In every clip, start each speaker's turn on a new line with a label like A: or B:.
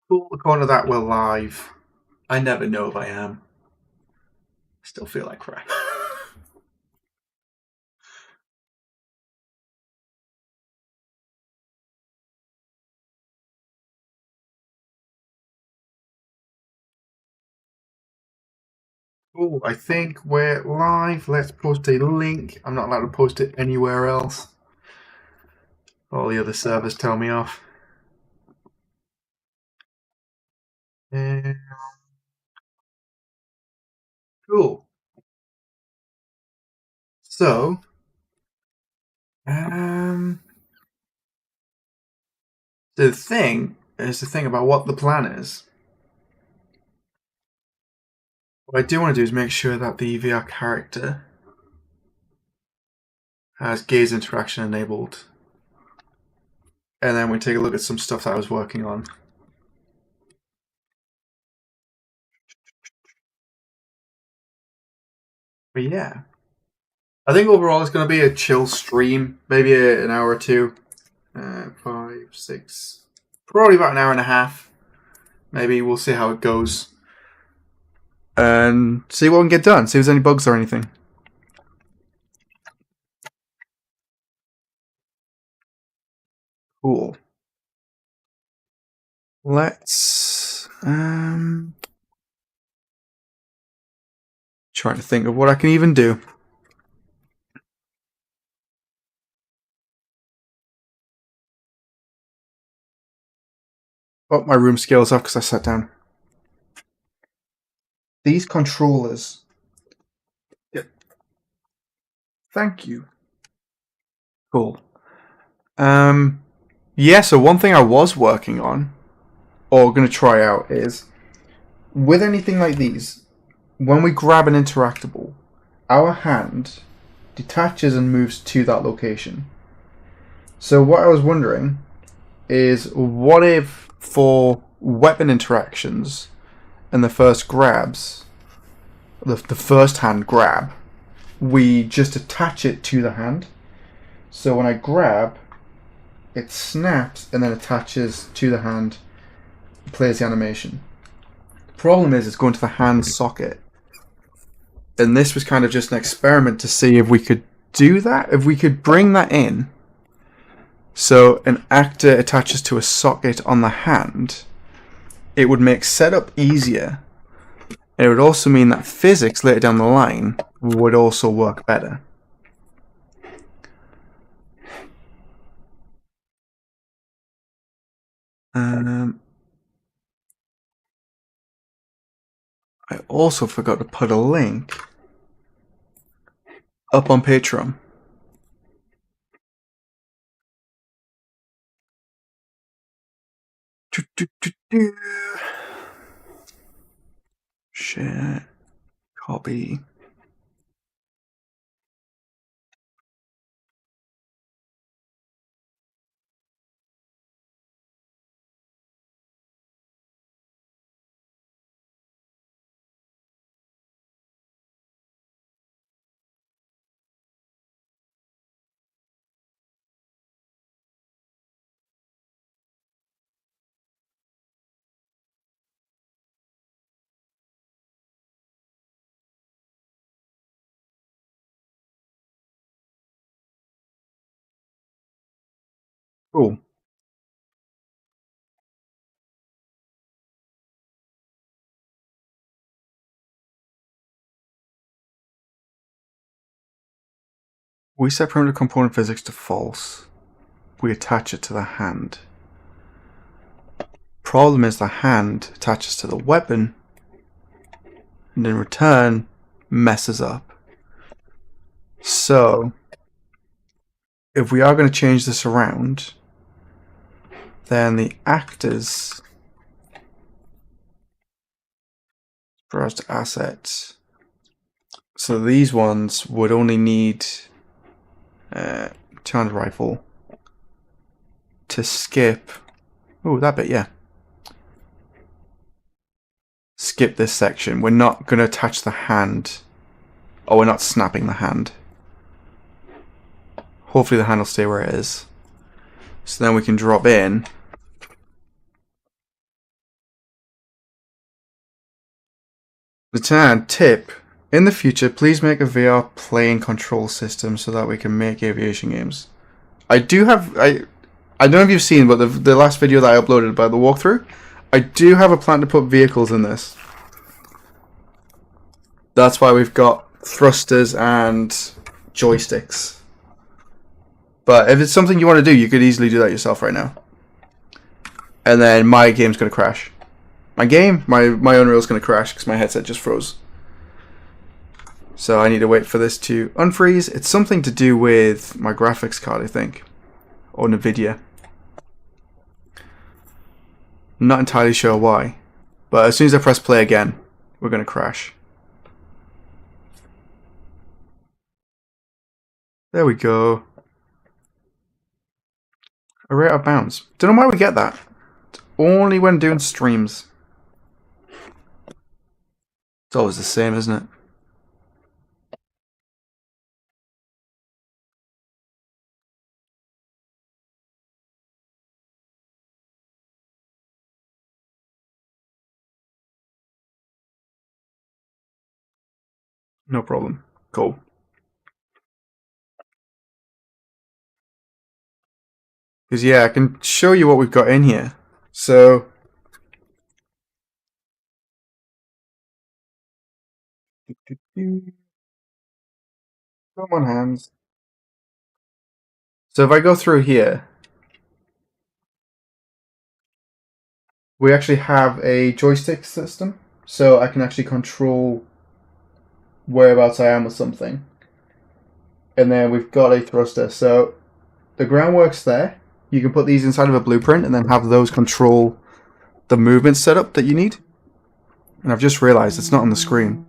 A: Cool, according to that, we're live. I never know if I am. Still feel like crap. Cool, I think we're live. Let's post a link. I'm not allowed to post it anywhere else. All the other servers tell me off. Cool. So, the thing is the thing about what the plan is. What I do want to do is make sure that the VR character has gaze interaction enabled. And then we take a look at some stuff that I was working on. But yeah. I think overall it's going to be a chill stream. Maybe an hour or two. 5, 6. Probably about an hour and a half. Maybe we'll see how it goes. And see what we can get done. See if there's any bugs or anything. Cool. Let's trying to think of what I can even do. Oh, my room scales off because I sat down. These controllers. Yep. Thank you. Cool. Yeah, so one thing I was working on, or going to try out, is with anything like these, when we grab an interactable, our hand detaches and moves to that location. So what I was wondering is, what if for weapon interactions and the first grabs, the first hand grab, we just attach it to the hand. So when I grab, it snaps and then attaches to the hand, plays the animation. The problem is it's going to the hand socket. And this was kind of just an experiment to see if we could do that, if we could bring that in. So an actor attaches to a socket on the hand, it would make setup easier. And it would also mean that physics later down the line would also work better. I also forgot to put a link up on Patreon. Share, copy. Cool. We set primitive component physics to false. We attach it to the hand. Problem is the hand attaches to the weapon and in return messes up. So if we are going to change this around, then the actors, browse to assets. So these ones would only need 200 rifle to skip. Oh, that bit, yeah. Skip this section. We're not going to attach the hand. Oh, we're not snapping the hand. Hopefully the hand will stay where it is. So then we can drop in. Lieutenant, tip. In the future, please make a VR plane control system so that we can make aviation games. I do have... I don't know if you've seen, but the last video that I uploaded about the walkthrough, I do have a plan to put vehicles in this. That's why we've got thrusters and joysticks. But if it's something you want to do, you could easily do that yourself right now. And then my game's going to crash. My Unreal's going to crash because my headset just froze. So I need to wait for this to unfreeze. It's something to do with my graphics card, I think. Or NVIDIA. Not entirely sure why. But as soon as I press play again, we're going to crash. There we go. A rate out of bounds. Don't know why we get that. It's only when doing streams. It's always the same, isn't it? No problem. Cool. Because yeah, I can show you what we've got in here. So... Come on, hands. So if I go through here, we actually have a joystick system. So I can actually control whereabouts I am with something. And then we've got a thruster. So the groundwork's there. You can put these inside of a blueprint and then have those control the movement setup that you need. And I've just realized it's not on the screen.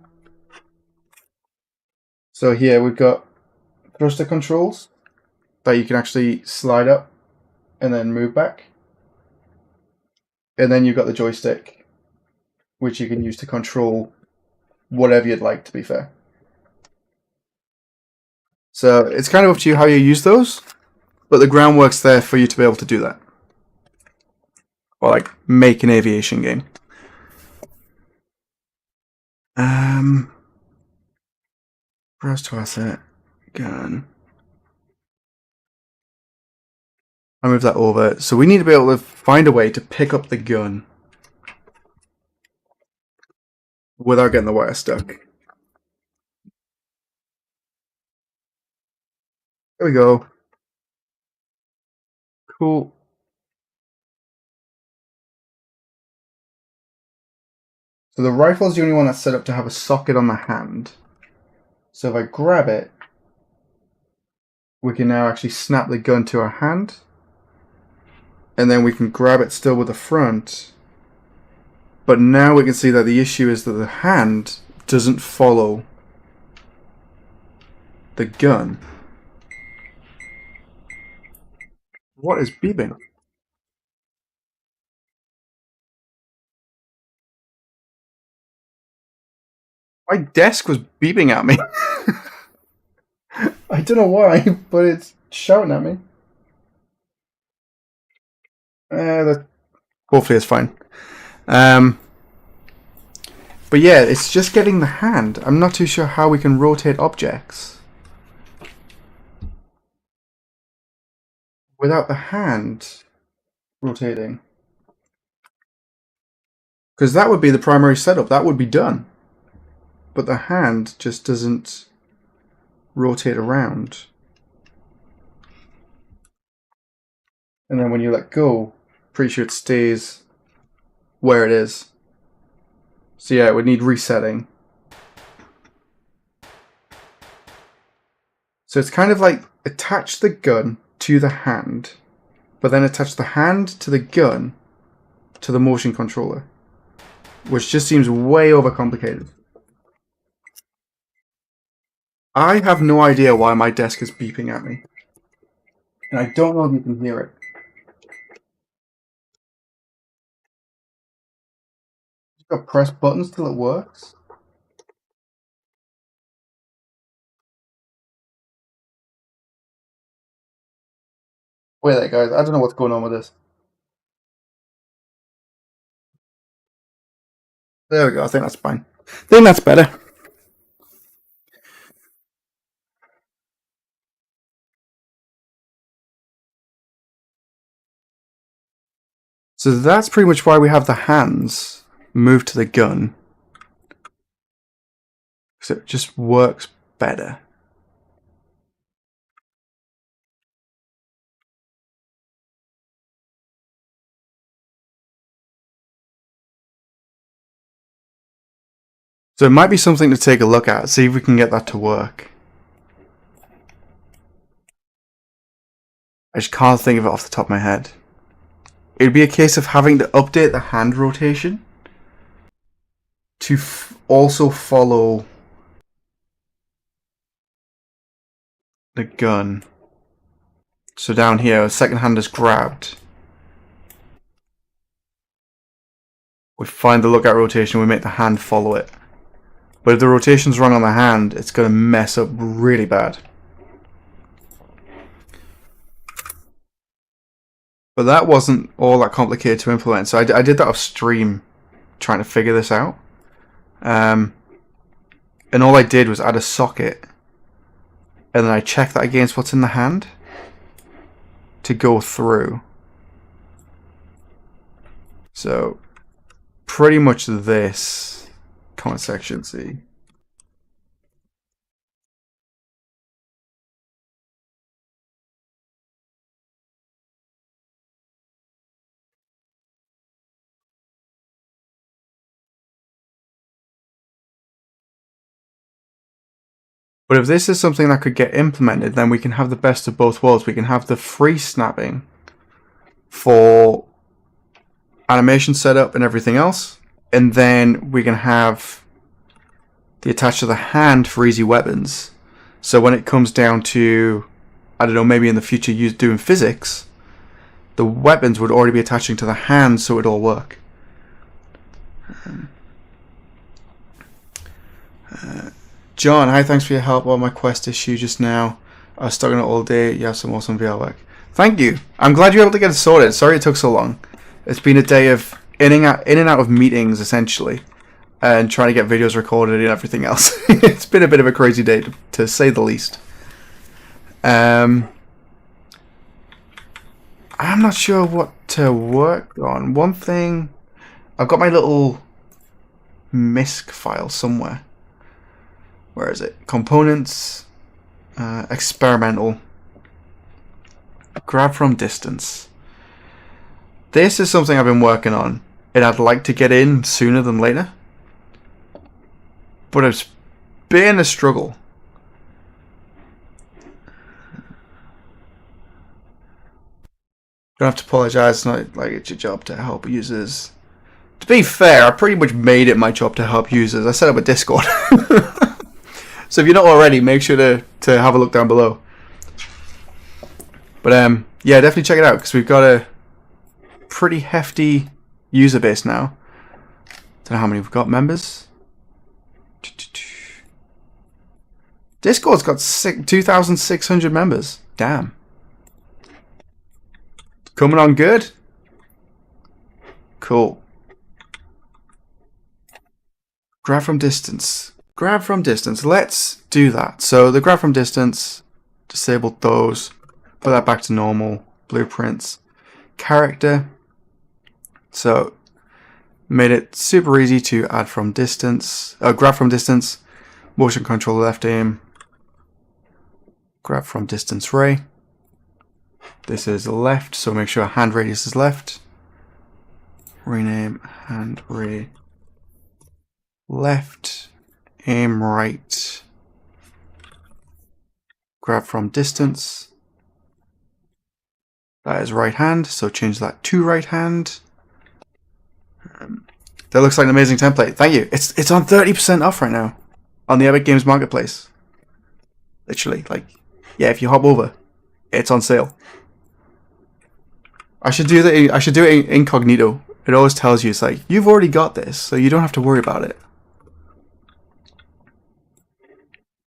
A: So here we've got thruster controls that you can actually slide up and then move back. And then you've got the joystick, which you can use to control whatever you'd like, to be fair. So it's kind of up to you how you use those, but the groundwork's there for you to be able to do that. Or like make an aviation game. Browse to asset, gun. I'll move that over. So we need to be able to find a way to pick up the gun without getting the wire stuck. There we go. Cool. So the rifle is the only one that's set up to have a socket on the hand. So if I grab it, we can now actually snap the gun to our hand. And then we can grab it still with the front. But now we can see that the issue is that the hand doesn't follow the gun. What is beeping? My desk was beeping at me. I don't know why, but it's shouting at me. Hopefully it's fine. But yeah, it's just getting the hand. I'm not too sure how we can rotate objects without the hand rotating. Because that would be the primary setup. That would be done. But the hand just doesn't rotate around. And then when you let go, pretty sure it stays where it is. So yeah, it would need resetting. So it's kind of like attach the gun to the hand, but then attach the hand to the gun to the motion controller, which just seems way overcomplicated. I have no idea why my desk is beeping at me. And I don't know if you can hear it. You've got to press buttons till it works. Wait there, guys. I don't know what's going on with this. There we go. I think that's fine. I think that's better. So that's pretty much why we have the hands moved to the gun. So it just works better. So it might be something to take a look at, see if we can get that to work. I just can't think of it off the top of my head. It'd be a case of having to update the hand rotation to also follow the gun. So down here, second hand is grabbed. We find the lookout rotation, we make the hand follow it. But if the rotation's wrong on the hand, it's going to mess up really bad. But that wasn't all that complicated to implement. So I did that off stream, trying to figure this out. And all I did was add a socket. And then I checked that against what's in the hand to go through. So pretty much this comment section, see. But if this is something that could get implemented, then we can have the best of both worlds. We can have the free snapping for animation setup and everything else, and then we can have the attach to the hand for easy weapons. So when it comes down to, I don't know, maybe in the future doing physics, the weapons would already be attaching to the hand, so it'd all work. John, hi, thanks for your help on my Quest issue just now. I was stuck on it all day. You have some awesome VR work. Thank you. I'm glad you were able to get it sorted. Sorry it took so long. It's been a day of in and out of meetings, essentially, and trying to get videos recorded and everything else. It's been a bit of a crazy day, to say the least. I'm not sure what to work on. One thing, I've got my little MISC file somewhere. Where is it? Components, experimental, grab from distance. This is something I've been working on, and I'd like to get in sooner than later. But it's been a struggle. Don't have to apologize, it's not like it's your job to help users. To be fair, I pretty much made it my job to help users. I set up a Discord. So if you're not already, make sure to have a look down below. But yeah, definitely check it out, because we've got a pretty hefty user base now. Don't know how many we've got members. Discord's got 2,600 members. Damn. Coming on good? Cool. Grab from distance. Grab from distance. Let's do that. So the grab from distance, disabled those, put that back to normal. Blueprints. Character. So made it super easy to add from distance. Grab from distance. Motion control left aim. Grab from distance ray. This is left, so make sure hand radius is left. Rename hand ray left. Aim right. Grab from distance. That is right hand, so change that to right hand. That looks like an amazing template. Thank you. It's on 30% off right now on the Epic Games Marketplace. Literally, like, yeah, if you hop over, it's on sale. I should do it incognito. It always tells you, it's like, you've already got this, so you don't have to worry about it.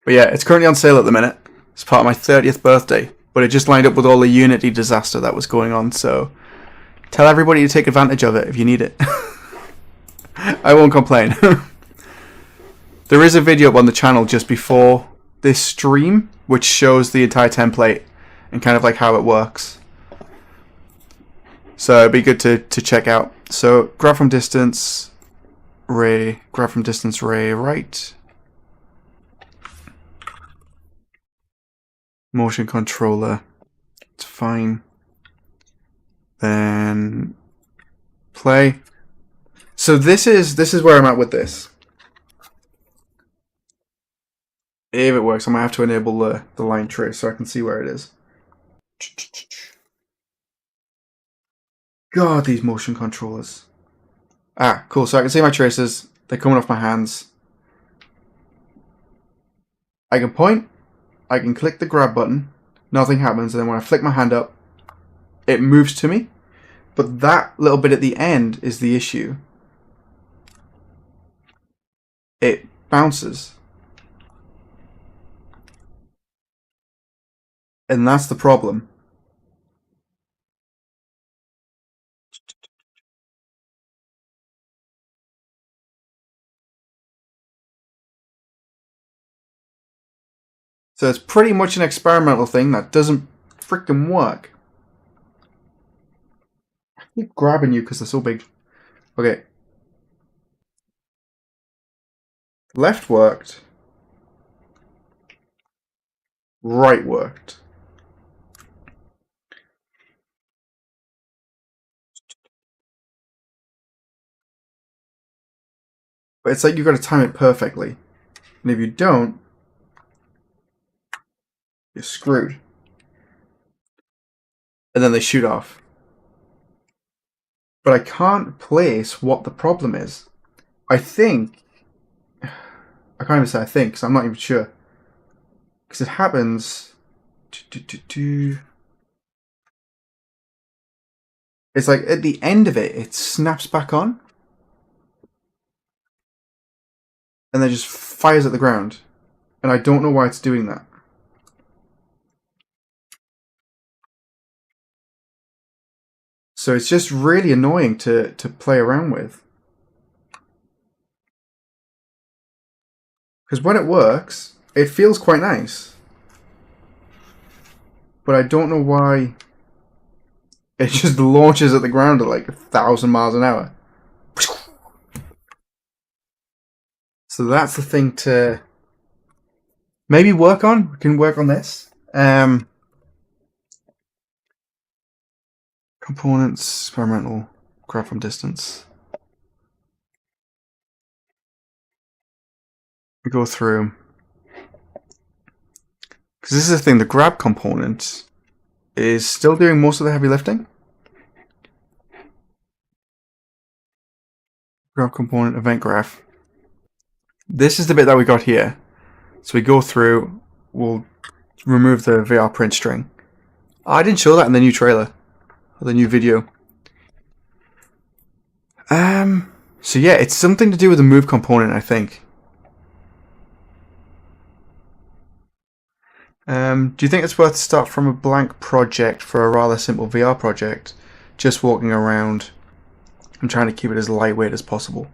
A: But yeah, it's currently on sale at the minute. It's part of my 30th birthday. But it just lined up with all the Unity disaster that was going on, so tell everybody to take advantage of it if you need it. I won't complain. There is a video up on the channel just before this stream, which shows the entire template and kind of like how it works. So it'd be good to check out. So grab from distance, ray, grab from distance, ray, right. Motion controller, it's fine. Then play. So this is where I'm at with this. If it works, I might have to enable the line trace so I can see where it is. God, these motion controllers. Ah, cool. So I can see my traces. They're coming off my hands. I can point. I can click the grab button. Nothing happens. And then when I flick my hand up, it moves to me. But that little bit at the end is the issue. It bounces. And that's the problem. So it's pretty much an experimental thing that doesn't freaking work. I keep grabbing you because they're so big. Okay. Left worked. Right worked. But it's like you've got to time it perfectly. And if you don't, you're screwed. And then they shoot off. But I can't place what the problem is. I think... I can't even say I think, because I'm not even sure. Because it happens... It's like at the end of it, it snaps back on. And then just fires at the ground. And I don't know why it's doing that. So it's just really annoying to play around with. Because when it works, it feels quite nice. But I don't know why it just launches at the ground at like 1,000 miles an hour. So that's the thing to maybe work on. We can work on this. Components, experimental, grab from distance. We go through. Because this is the thing, the grab component is still doing most of the heavy lifting. Grab component, event graph. This is the bit that we got here. So we go through, we'll remove the VR print string. Oh, I didn't show that in the new trailer, or the new video. So yeah, it's something to do with the move component, I think. Do you think it's worth to start from a blank project for a rather simple VR project? Just walking around. I'm trying to keep it as lightweight as possible.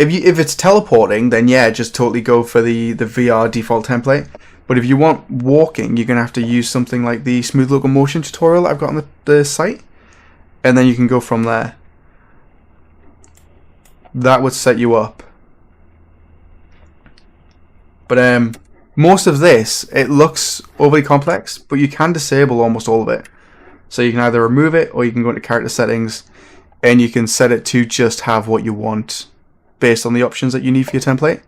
A: If it's teleporting, then yeah, just totally go for the VR default template. But if you want walking, you're going to have to use something like the smooth locomotion tutorial that I've got on the site. And then you can go from there. That would set you up. But most of this, it looks overly complex, but you can disable almost all of it. So you can either remove it, or you can go into character settings, and you can set it to just have what you want based on the options that you need for your template.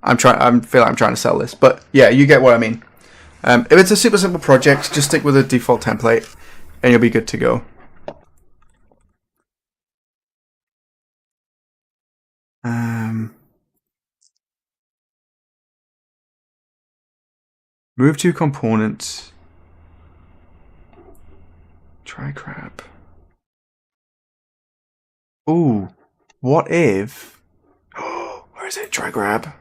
A: I feel like I'm trying to sell this, but yeah, you get what I mean. If it's a super simple project, just stick with a default template, and you'll be good to go. Move to component. Try crab. Ooh, what if... Where is it? Try grab.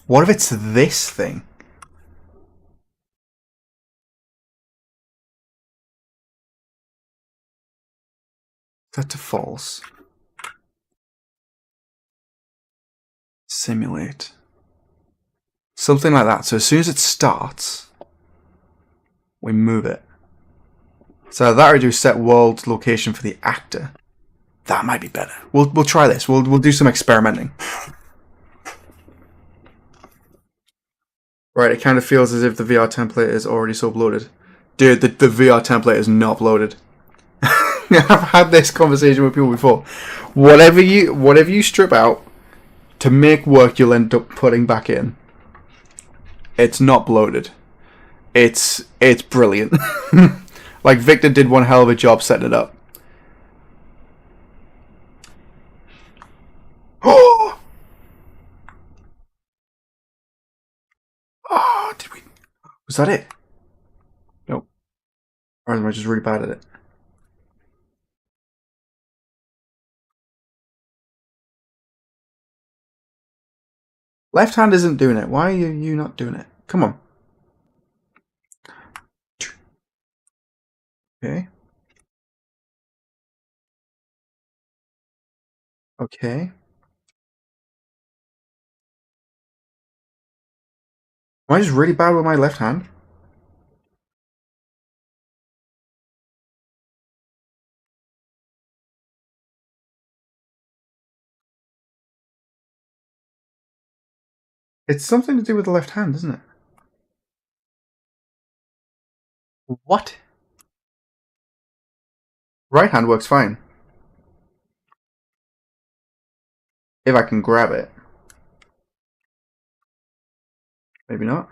A: What if it's this thing? Set to false. simulate. Something like that. So as soon as it starts, we move it. So that would do set world location for the actor. That might be better. We'll try this. We'll do some experimenting. Right, it kind of feels as if the VR template is already sub-loaded. Dude, the VR template is not loaded. I've had this conversation with people before. Whatever you strip out to make work, you'll end up putting back in. It's not bloated. It's brilliant. Like Victor did one hell of a job setting it up. Oh! Oh, did we? Was that it? Nope. Or am I just really bad at it? Left hand isn't doing it. Why are you not doing it? Come on. Okay. Okay. Am I just really bad with my left hand? It's something to do with the left hand, isn't it? What? Right hand works fine. If I can grab it. Maybe not.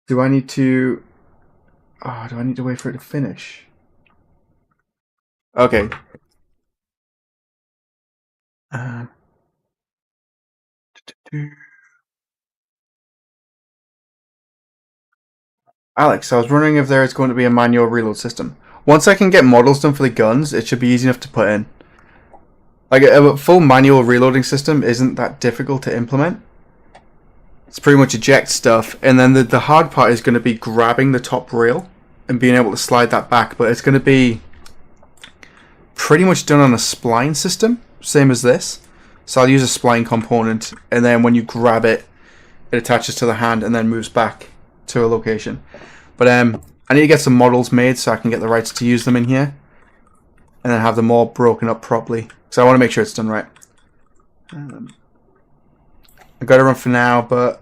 A: Do I need to... Oh, do I need to wait for it to finish? Okay. Uh, Alex, I was wondering if there is going to be a manual reload system. Once I can get models done for the guns, it should be easy enough to put in. Like, a full manual reloading system isn't that difficult to implement. It's pretty much eject stuff, and then the hard part is going to be grabbing the top rail and being able to slide that back, but it's going to be pretty much done on a spline system, same as this. So I'll use a spline component, and then when you grab it, it attaches to the hand and then moves back to a location. But I need to get some models made so I can get the rights to use them in here, and then have them all broken up properly. So I want to make sure it's done right. I got to run for now, but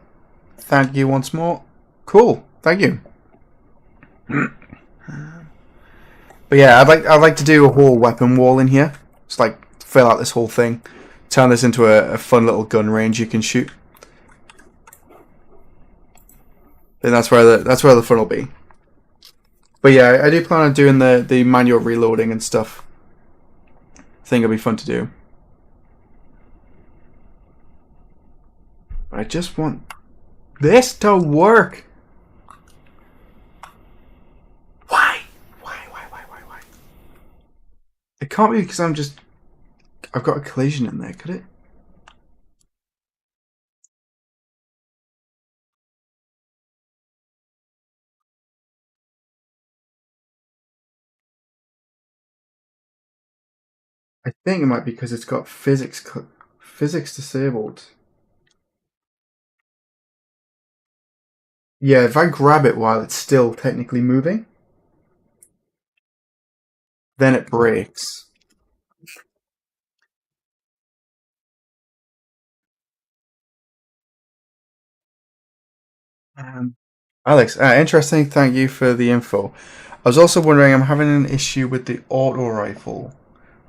A: thank you once more. Cool, thank you. But yeah, I'd like to do a whole weapon wall in here. Just like fill out this whole thing, turn this into a fun little gun range you can shoot. And that's where the fun will be. But yeah, I do plan on doing the manual reloading and stuff. I think it'll be fun to do. But I just want this to work. Why? Why? It can't be because I've got a collision in there, could it? I think it might be because it's got physics disabled. Yeah, if I grab it while it's still technically moving, then it breaks. Alex, interesting. Thank you for the info. I was also wondering, I'm having an issue with the auto rifle.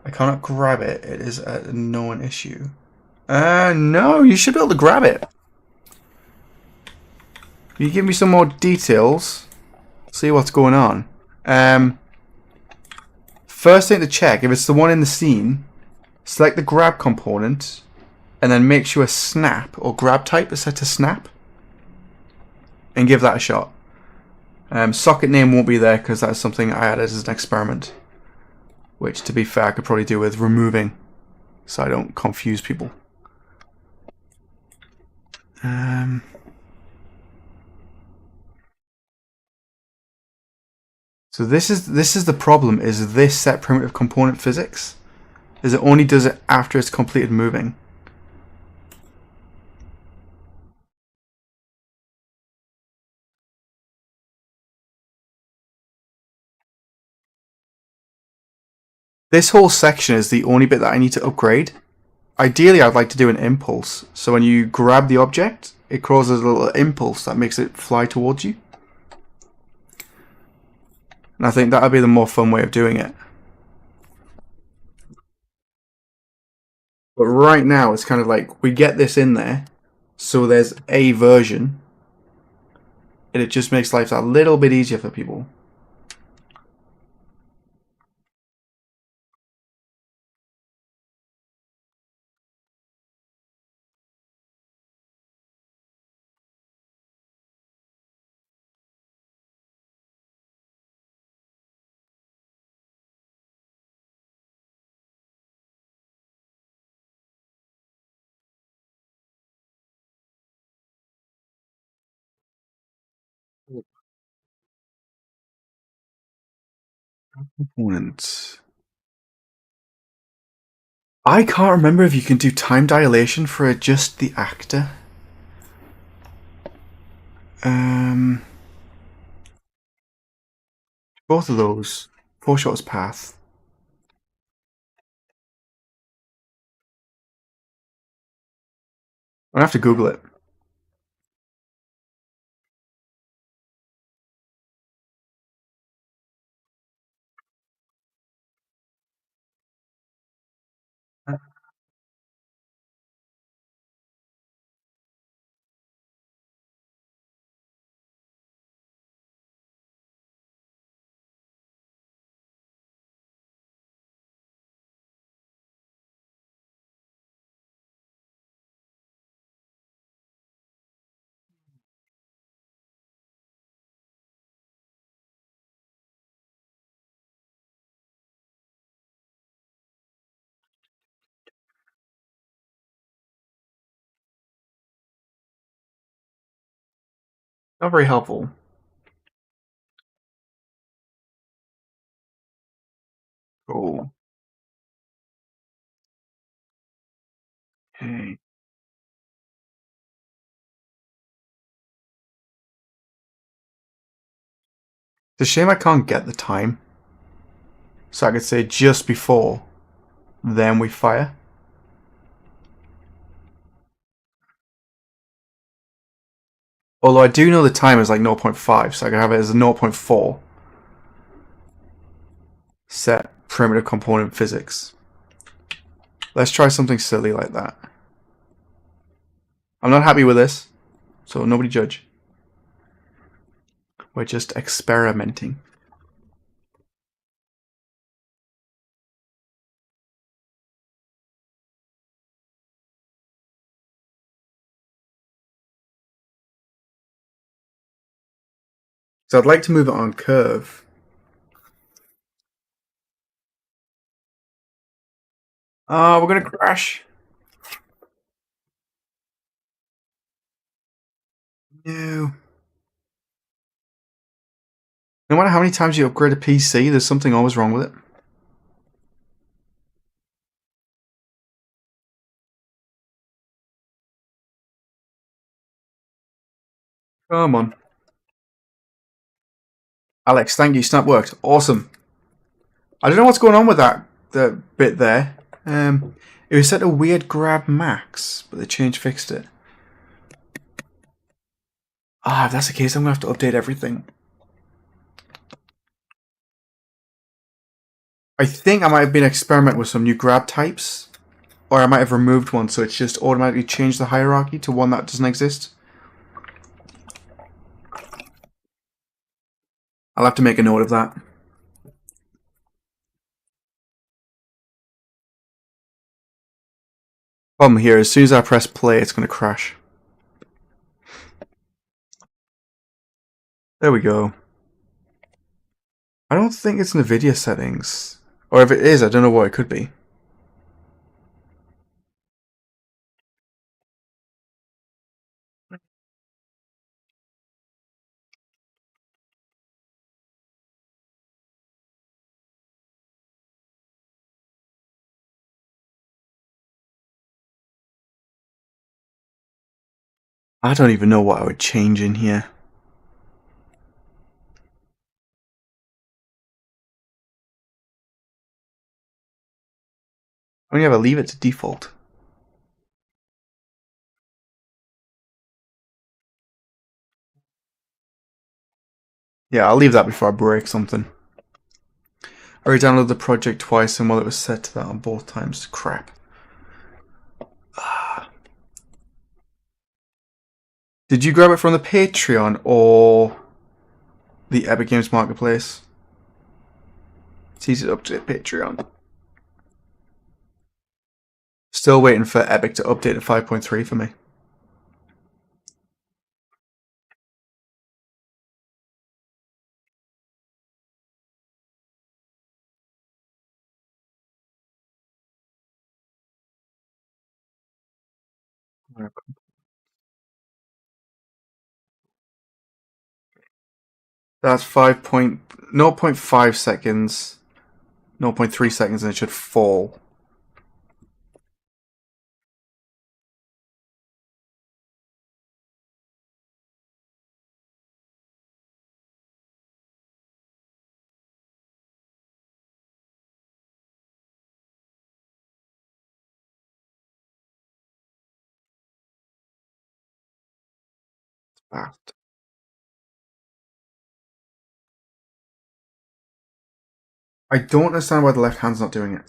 A: I cannot grab it. It is a known issue. No, you should be able to grab it. You give me some more details. See what's going on. First thing to check, if it's the one in the scene, select the grab component, and then make sure snap or grab type is set to snap, and give that a shot. Socket name won't be there because that's something I added as an experiment, which, to be fair, I could probably do with removing, so I don't confuse people. So this is the problem, is this set primitive component physics, is it only does it after it's completed moving. This whole section is the only bit that I need to upgrade. Ideally, I'd like to do an impulse. So when you grab the object, it causes a little impulse that makes it fly towards you. And I think that would be the more fun way of doing it. But right now, it's kind of like we get this in there, so there's a version, and it just makes life a little bit easier for people. Components. I can't remember if you can do time dilation for just the actor. Um, both of those. Foreshot's path. I have to Google it. Not very helpful. Cool. Okay. It's a shame I can't get the time. So I could say just before, then we fire. Although I do know the time is like 0.5, so I can have it as a 0.4 set primitive component physics. Let's try something silly like that. I'm not happy with this, so nobody judge. We're just experimenting. So I'd like to move it on curve. Oh, we're gonna crash. No. No matter how many times you upgrade a PC, there's something always wrong with it. Come on. Alex, thank you. Snap worked. Awesome. I don't know what's going on with that the bit there. It was set a weird grab max, but they fixed it. Ah, if that's the case, I'm gonna have to update everything. I think I might have been experimenting with some new grab types, or I might have removed one, so it's just automatically changed the hierarchy to one that doesn't exist. I'll have to make a note of that. Problem here, as soon as I press play, it's going to crash. There we go. I don't think it's NVIDIA settings. Or if it is, I don't know what it could be. I don't even know what I would change in here. I only ever leave it to default. Yeah, I'll leave that before I break something. I re-downloaded the project twice and while it was set to that on both times. Crap. Did you grab it from the Patreon or the Epic Games Marketplace? It's easy to update Patreon. Still waiting for Epic to update to 5.3 for me. That's 0.5 seconds, 0.3 seconds, and it should fall. Fast. I don't understand why the left hand's not doing it.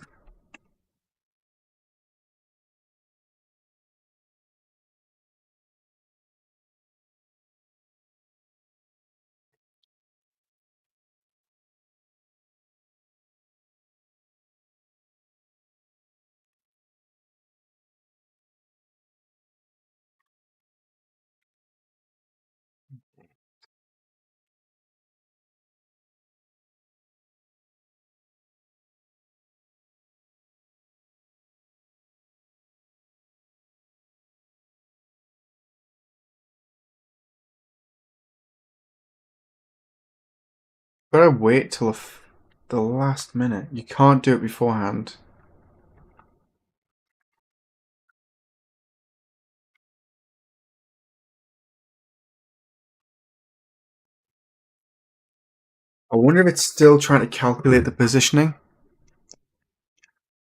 A: Gotta wait till the last minute. You can't do it beforehand. I wonder if it's still trying to calculate the positioning.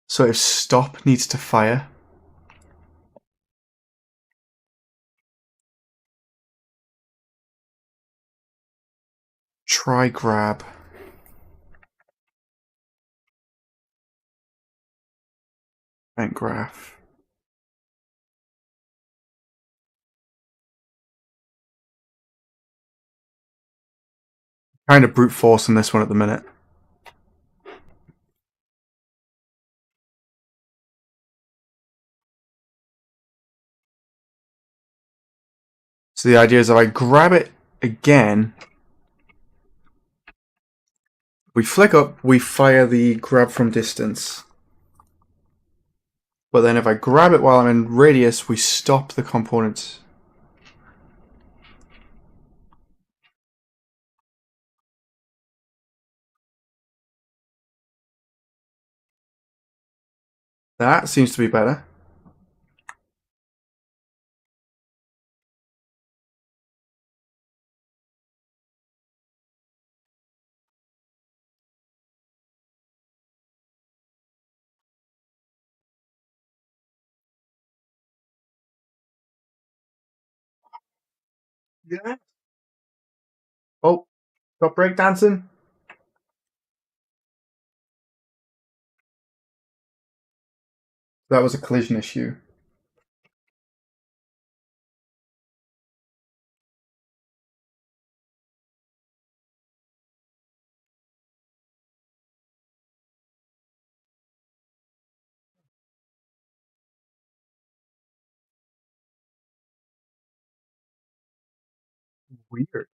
A: So if stop needs to fire, try grab and graph. Kind of brute force in this one at the minute. So the idea is if I grab it again, we flick up, we fire the grab from distance. But then if I grab it while I'm in radius, we stop the component. That seems to be better. Yeah. Oh, stop breakdancing. That was a collision issue. Weird.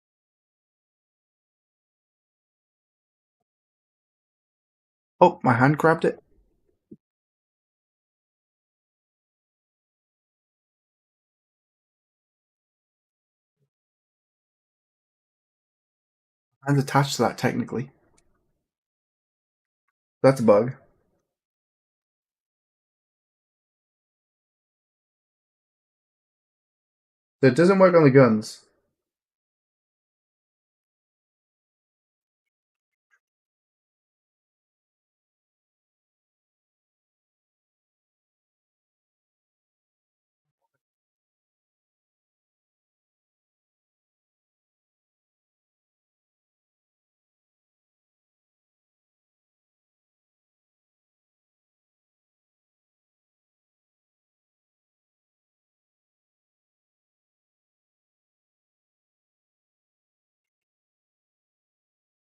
A: Oh, my hand grabbed it. Hand's attached to that technically. That's a bug. It doesn't work on the guns.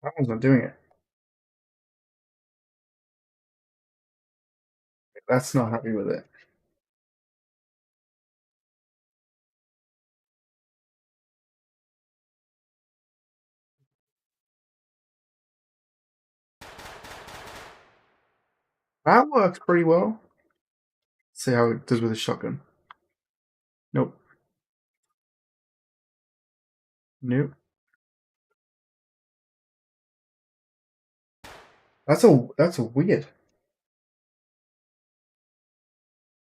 A: That one's not doing it. That's not happy with it. That works pretty well. See how it does with a shotgun. Nope. Nope. That's a weird.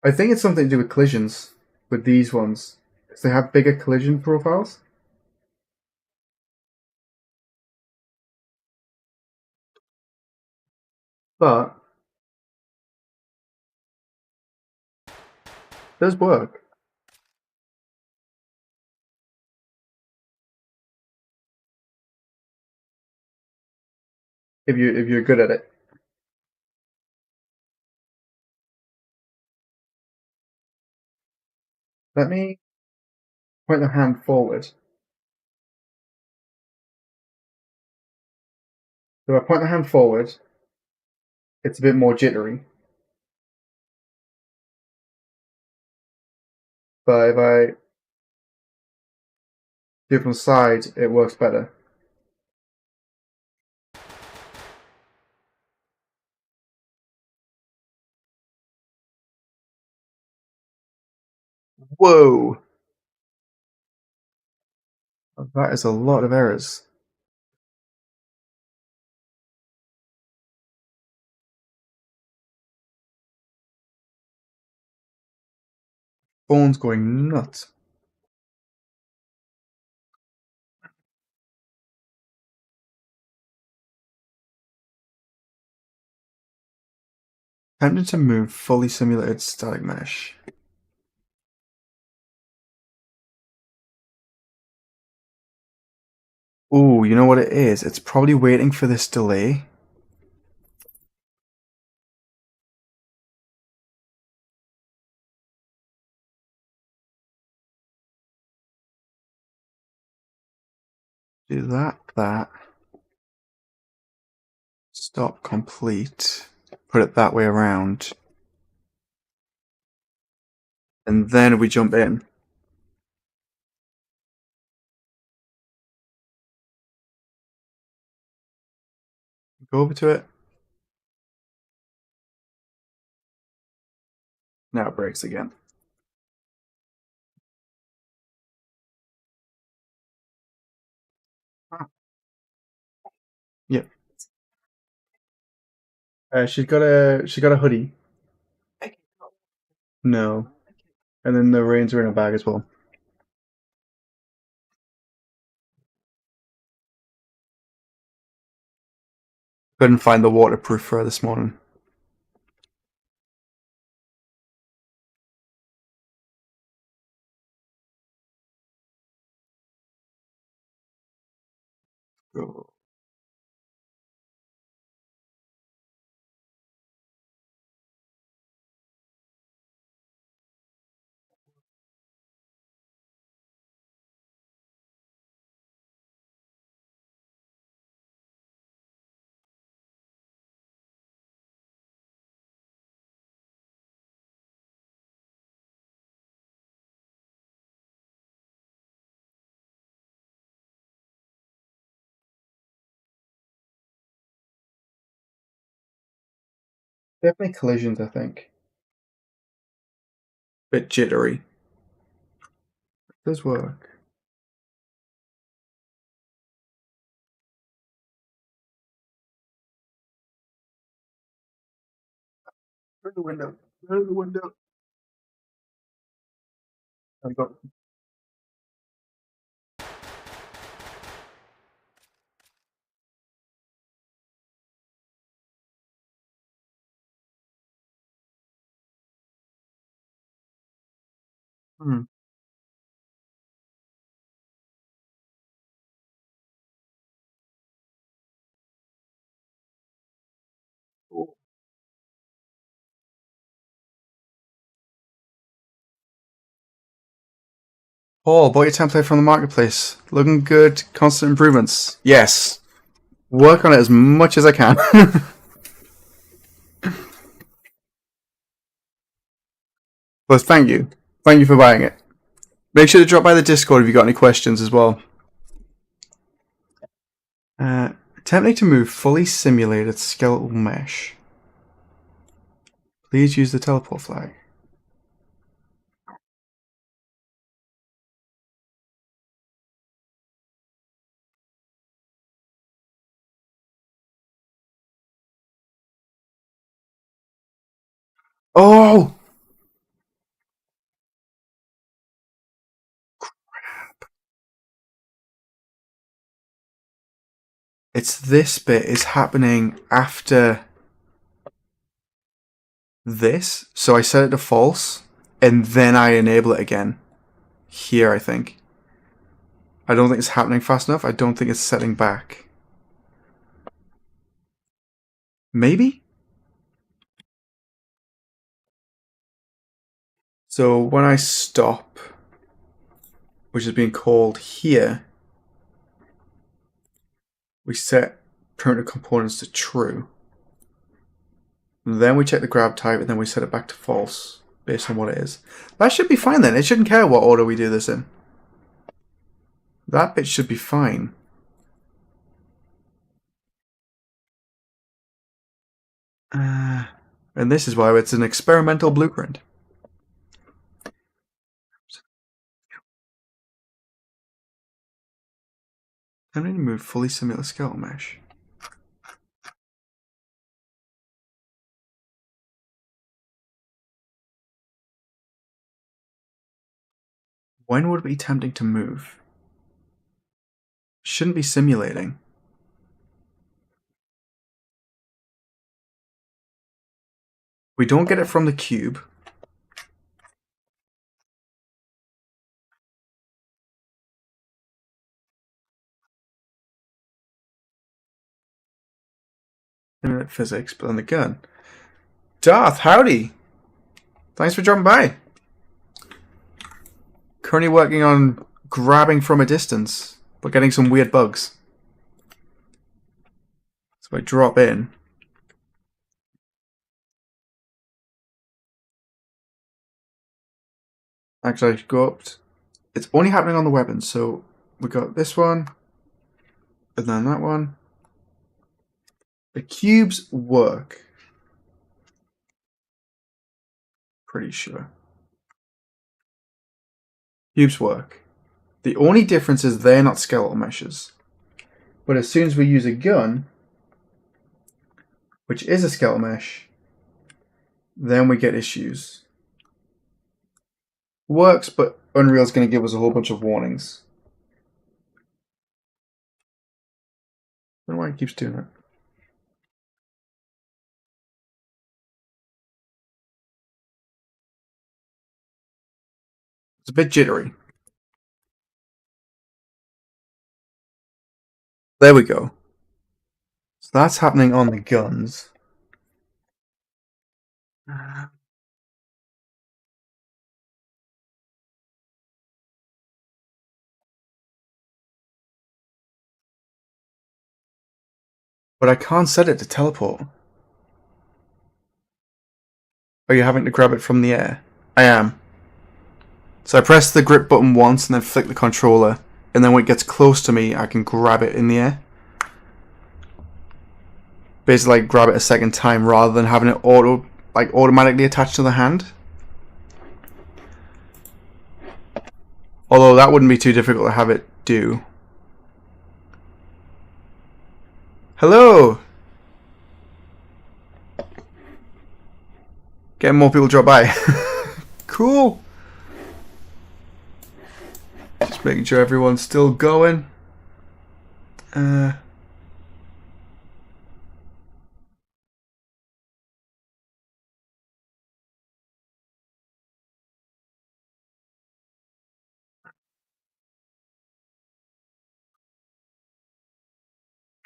A: I think it's something to do with collisions with these ones. 'Cause they have bigger collision profiles. But it does work. If you're good at it. Let me point the hand forward. If I point the hand forward, it's a bit more jittery. But if I do it from the side, it works better. Whoa! That is a lot of errors. Phone's going nuts. Attempting to move fully simulated static mesh. Ooh, you know what it is? It's probably waiting for this delay. Do that. Stop complete. Put it that way around. And then we jump in. Go over to it. Now it breaks again. Ah. Yep. She's got a hoodie. No. And then the reins are in a bag as well. Couldn't find the waterproof for her this morning. Go. Definitely collisions, I think. Bit jittery. It does work. Through the window. Through the window. I've got Hmm. Paul, bought your template from the marketplace. Looking good. Constant improvements. Yes. Work on it as much as I can. But thank you. Thank you for buying it. Make sure to drop by the Discord if you got any questions as well. Attempting to move fully simulated skeletal mesh. Please use the teleport flag. Oh! It's this bit is happening after this. So I set it to false, and then I enable it again. Here, I think. I don't think it's happening fast enough. I don't think it's setting back. Maybe? So when I stop, which is being called here, we set primitive components to true. Then we check the grab type, and then we set it back to false based on what it is. That should be fine then. It shouldn't care what order we do this in. That bit should be fine. And this is why it's an experimental blueprint. I'm going to move fully simulate skeletal mesh. When would it be tempting to move? Shouldn't be simulating. We don't get it from the cube. Simulate physics, but on the gun. Darth, howdy! Thanks for dropping by. Currently working on grabbing from a distance, but getting some weird bugs. So I drop in. Actually, I should go up. It's only happening on the weapons, so we got this one, and then that one. The cubes work. Pretty sure. Cubes work. The only difference is they're not skeletal meshes. But as soon as we use a gun, which is a skeletal mesh, then we get issues. Works, but Unreal's going to give us a whole bunch of warnings. I don't know why it keeps doing that. It's a bit jittery. There we go. So that's happening on the guns. But I can't set it to teleport. Are you having to grab it from the air? I am. So I press the grip button once and then flick the controller, and then when it gets close to me, I can grab it in the air. Basically, like, grab it a second time rather than having it automatically attached to the hand. Although that wouldn't be too difficult to have it do. Hello! Getting more people drop by. Cool! Just making sure everyone's still going.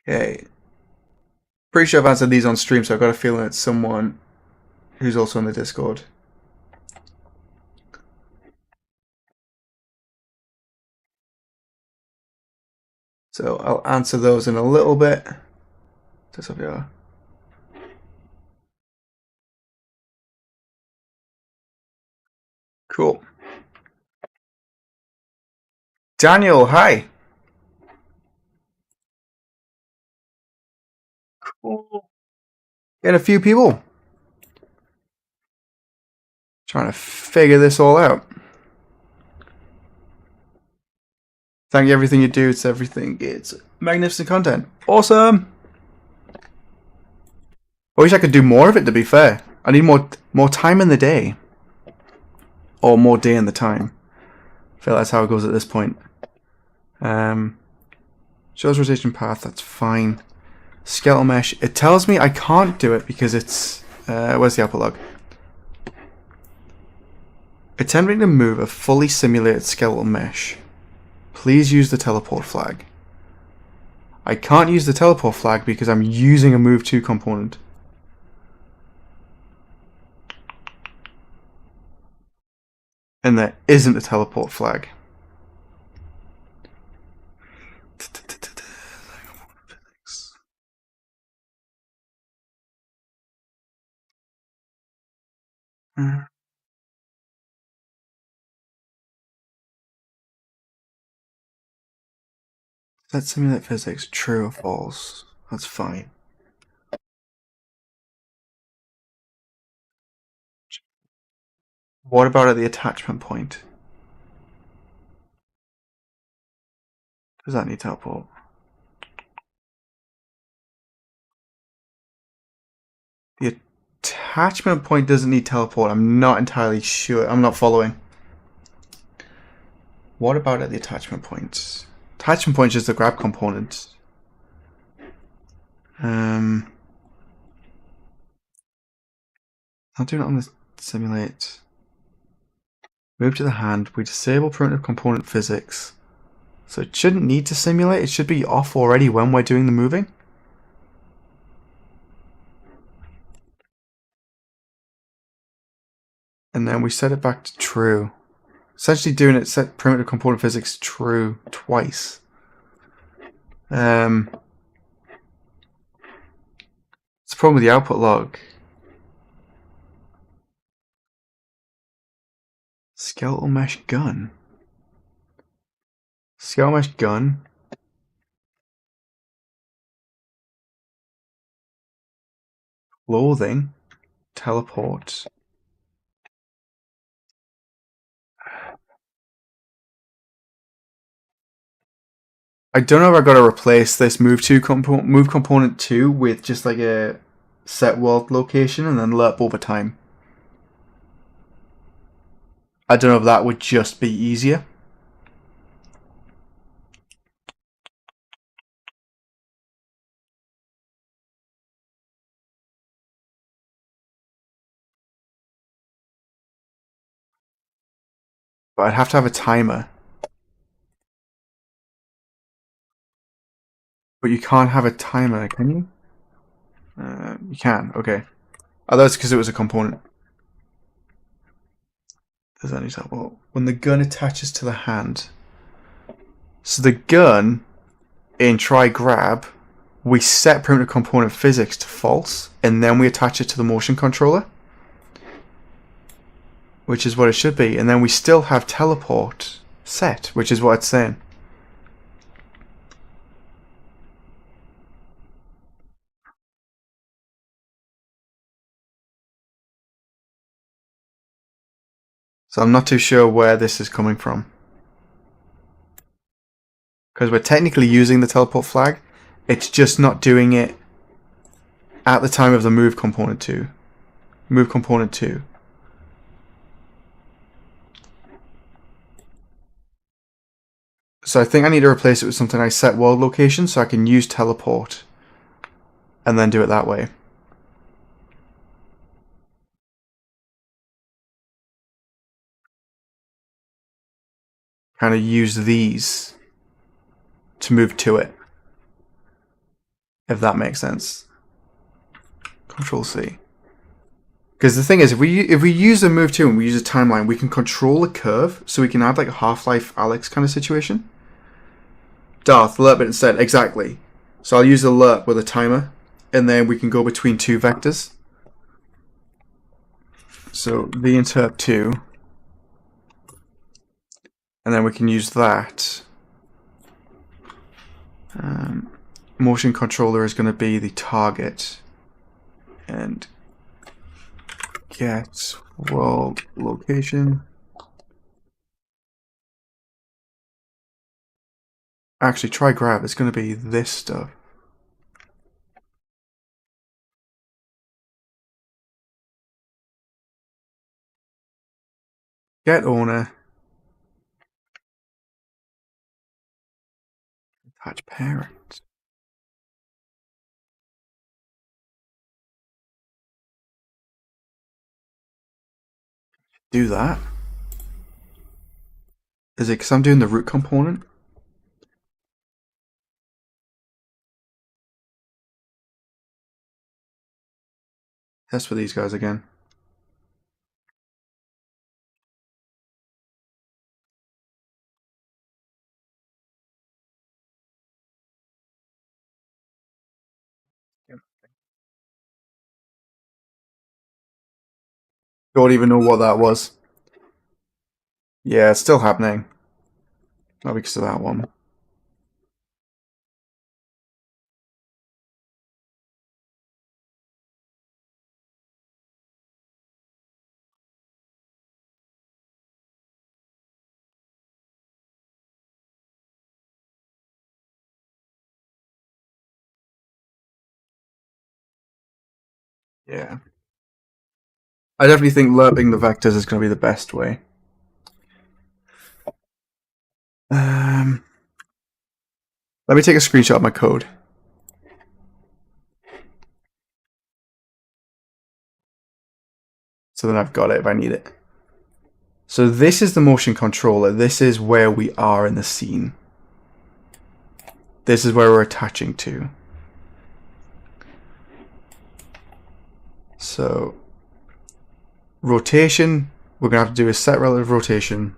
A: Okay. Pretty sure I've answered these on stream, so I've got a feeling it's someone who's also in the Discord. So I'll answer those in a little bit. Just up here. Cool. Daniel, hi. Cool. Get a few people. Trying to figure this all out. Thank you everything you do. It's everything. It's magnificent content. Awesome. I wish I could do more of it, to be fair. I need more time in the day. Or more day in the time. I feel that's how it goes at this point. Shows rotation path, that's fine. Skeletal mesh. It tells me I can't do it because it's... where's the output log? Attempting to move a fully simulated skeletal mesh. Please use the teleport flag. I can't use the teleport flag because I'm using a move to component. And there isn't a teleport flag. Let's simulate physics. True or false? That's fine. What about at the attachment point? Does that need teleport? The attachment point doesn't need teleport. I'm not entirely sure. I'm not following. What about at the attachment point? Attachment point is just the grab component. Not doing it on the simulate. Move to the hand. We disable primitive component physics. So it shouldn't need to simulate. It should be off already when we're doing the moving. And then we set it back to true. Essentially doing it set primitive component physics true twice. It's the problem with the output log. Skeletal mesh gun. Skeletal mesh gun. Clothing. Teleport. I don't know if I got to replace this move component 2 with just like a set world location and then lerp over time. I don't know if that would just be easier. But I'd have to have a timer. But you can't have a timer, can you? You can, okay. Oh, that's because it was a component. Does that need to help? When the gun attaches to the hand. So the gun, in try grab, we set primitive component physics to false, and then we attach it to the motion controller. Which is what it should be, and then we still have teleport set, which is what it's saying. So I'm not too sure where this is coming from. Because we're technically using the teleport flag, it's just not doing it at the time of the move component 2. Move component 2. So I think I need to replace it with something I set world location so I can use teleport and then do it that way. Kind of use these to move to it. if that makes sense. Control C. Because the thing is, if we use a move to and we use a timeline, we can control the curve, so we can add like a Half-Life Alex kind of situation. Darth, lerp it instead, exactly. So I'll use a lerp with a timer, and then we can go between two vectors. So the interp 2, and then we can use that. Motion controller is going to be the target, and get world location. Actually, try grab. It's going to be this stuff. Get owner. Attach parent. Do that. Is it because I'm doing the root component? Test for these guys again. Don't even know what that was. Yeah, it's still happening. Not because of that one. Yeah. I definitely think lerping the vectors is going to be the best way. Let me take a screenshot of my code. So then I've got it if I need it. So this is the motion controller. This is where we are in the scene. This is where we're attaching to. So rotation, we're going to have to do a set relative rotation.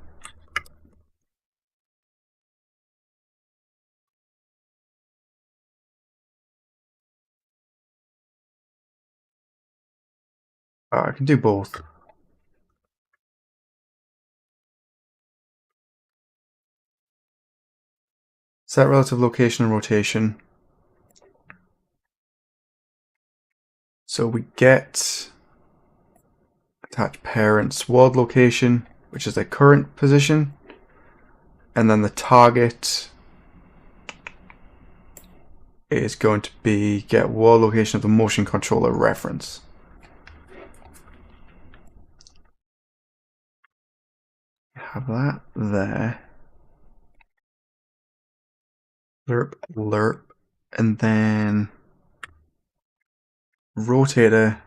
A: I can do both. Set relative location and rotation. So we get attach parents world location, which is their current position, and then the target is going to be get world location of the motion controller reference. Have that there. Lerp, lerp, and then rotator.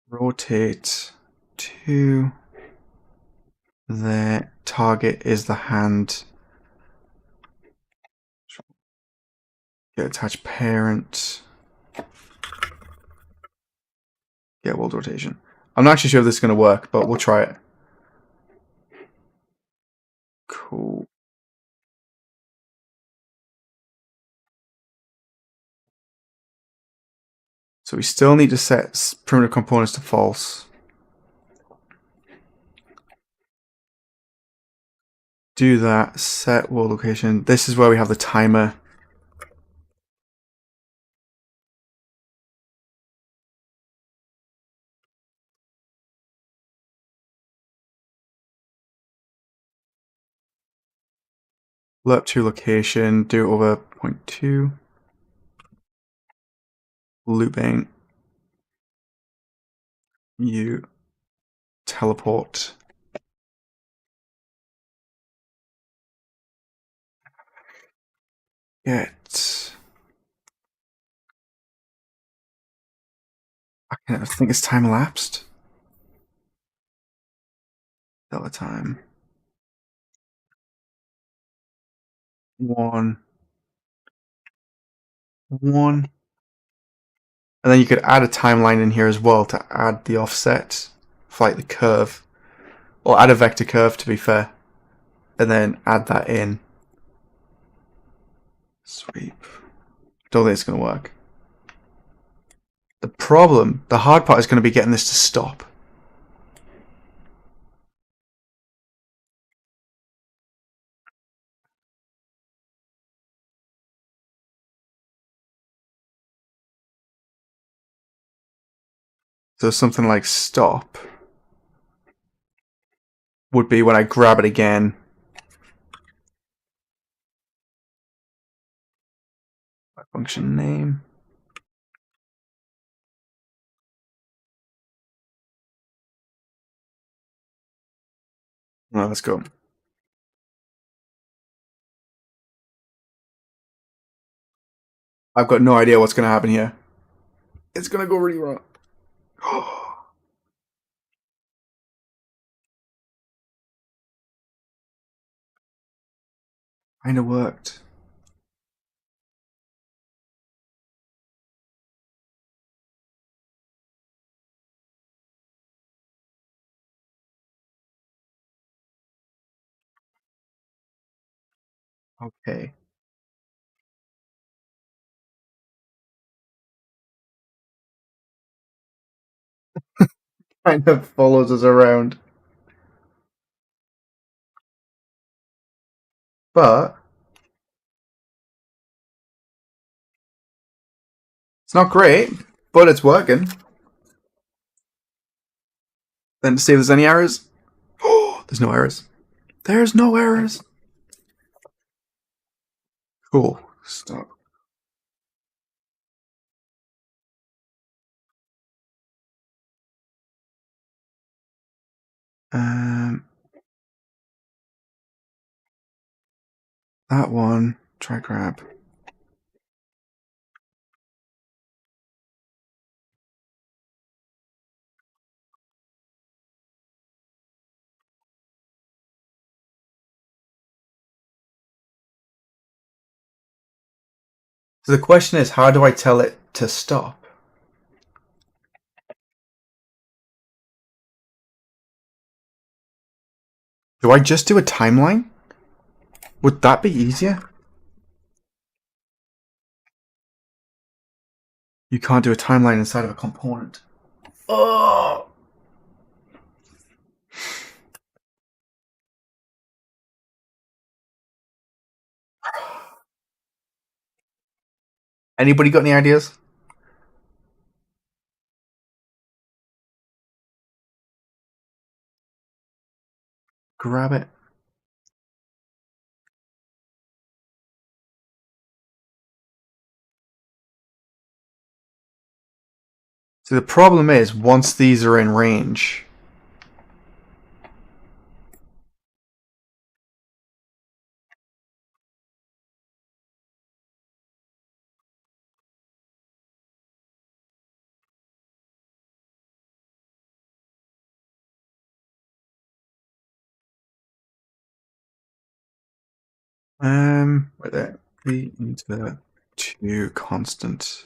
A: Rotate to the target is the hand. Get attach parent. Get world rotation. I'm not actually sure if this is going to work, but we'll try it. Cool. So we still need to set primitive components to false. Do that, set world location. This is where we have the timer. Lerp to location, do it over 0.2. Looping. You teleport. Get. I think it's time elapsed. Delta time. 1, 1. And then you could add a timeline in here as well to add the offset for like the curve. Or add a vector curve, to be fair. And then add that in. Sweep. Don't think it's going to work. The hard part is going to be getting this to stop. So something like stop would be when I grab it again. Function name. Well, let's go. I've got no idea what's going to happen here. It's going to go really wrong. Kinda worked. Okay. Kind of follows us around. But it's not great, but it's working. Then to see if there's any errors. Oh, there's no errors. There's no errors. Cool. Stop. That one. Try grab. So the question is, how do I tell it to stop? Do I just do a timeline? Would that be easier? You can't do a timeline inside of a component. Oh! Anybody got any ideas? Grab it. So the problem is, once these are in range, wait there. V into 2 constant.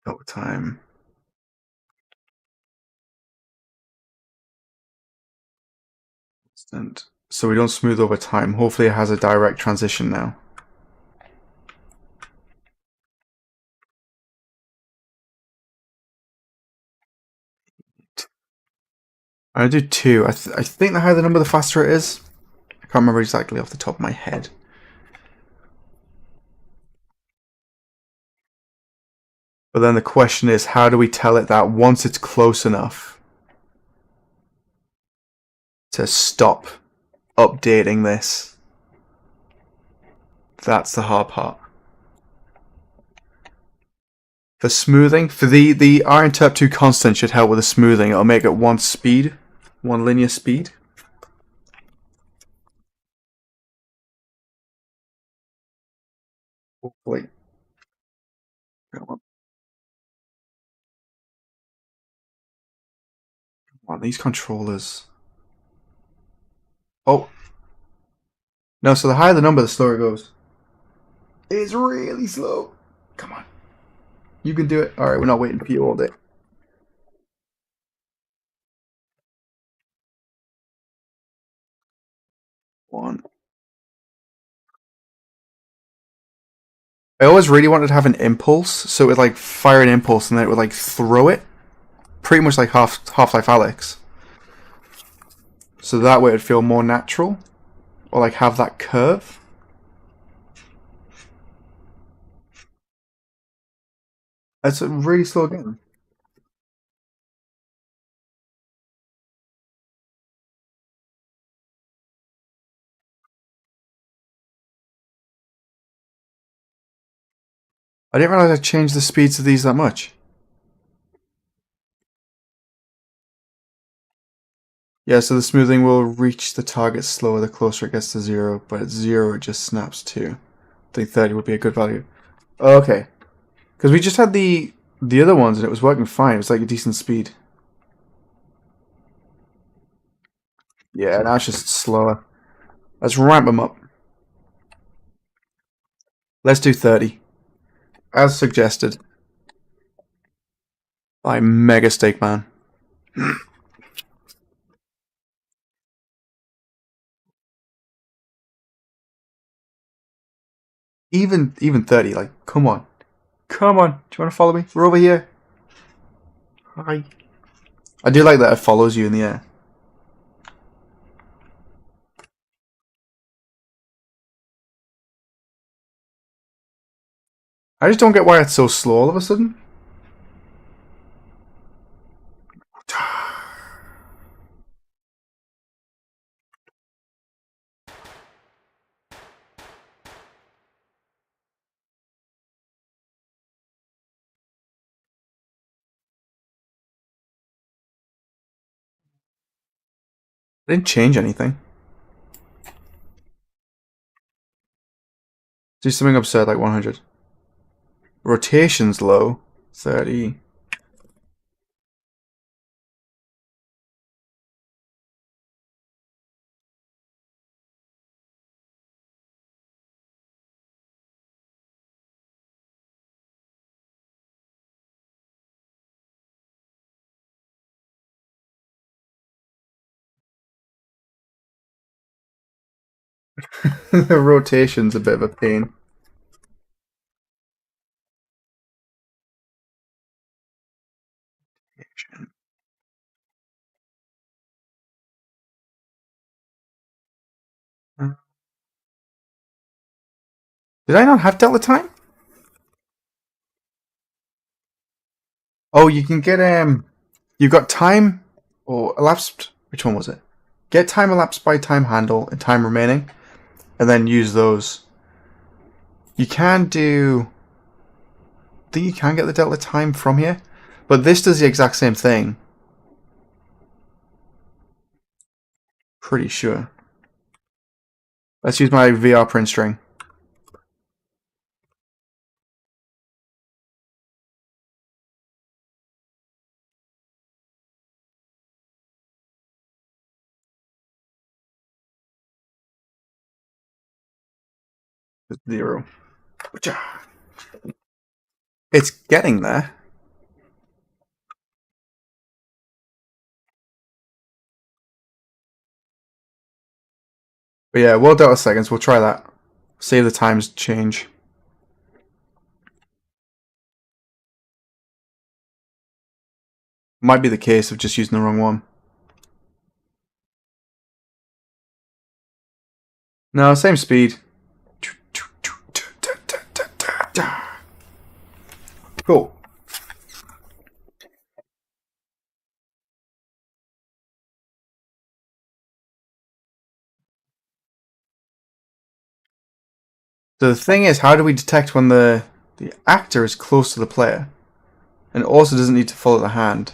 A: Over time. Constant. So we don't smooth over time. Hopefully it has a direct transition now. I do 2. I think the higher the number, the faster it is. I can't remember exactly off the top of my head. But then the question is, how do we tell it that once it's close enough to stop updating this? That's the hard part. For smoothing, for the RInterp2 constant should help with the smoothing. It'll make it one speed, one linear speed. Hopefully. Wow, these controllers. Oh. No, so the higher the number, the slower it goes. It's really slow. Come on. You can do it. Alright, we're not waiting for you all day. One. I always really wanted to have an impulse, so it would like fire an impulse and then it would like throw it. Pretty much like Half-Life Alyx. So that way it would feel more natural. Or like have that curve. It's a really slow game. I didn't realize I changed the speeds of these that much. Yeah, so the smoothing will reach the target slower the closer it gets to 0, but at 0 it just snaps too. I think 30 would be a good value. Okay. Because we just had the other ones and it was working fine. It was like a decent speed. Yeah, now it's just slower. Let's ramp them up. Let's do 30. As suggested by Mega Steak Man. Even 30, like, come on. Come on. Do you want to follow me? We're over here. Hi. I do like that it follows you in the air. I just don't get why it's so slow all of a sudden. I didn't change anything. Do something absurd like 100. Rotation's low. 30. The rotation's a bit of a pain. Did I not have delta time? Oh, you can get you've got time or elapsed. Which one was it? Get time elapsed by time handle and time remaining, and then use those. You can do. I think you can get the delta time from here, but this does the exact same thing. Pretty sure. Let's use my VR print string. Zero. It's getting there. But yeah, world delta seconds. We'll try that. Save the times change. Might be the case of just using the wrong one. No, same speed. Cool. So the thing is, how do we detect when the actor is close to the player? And also doesn't need to follow the hand.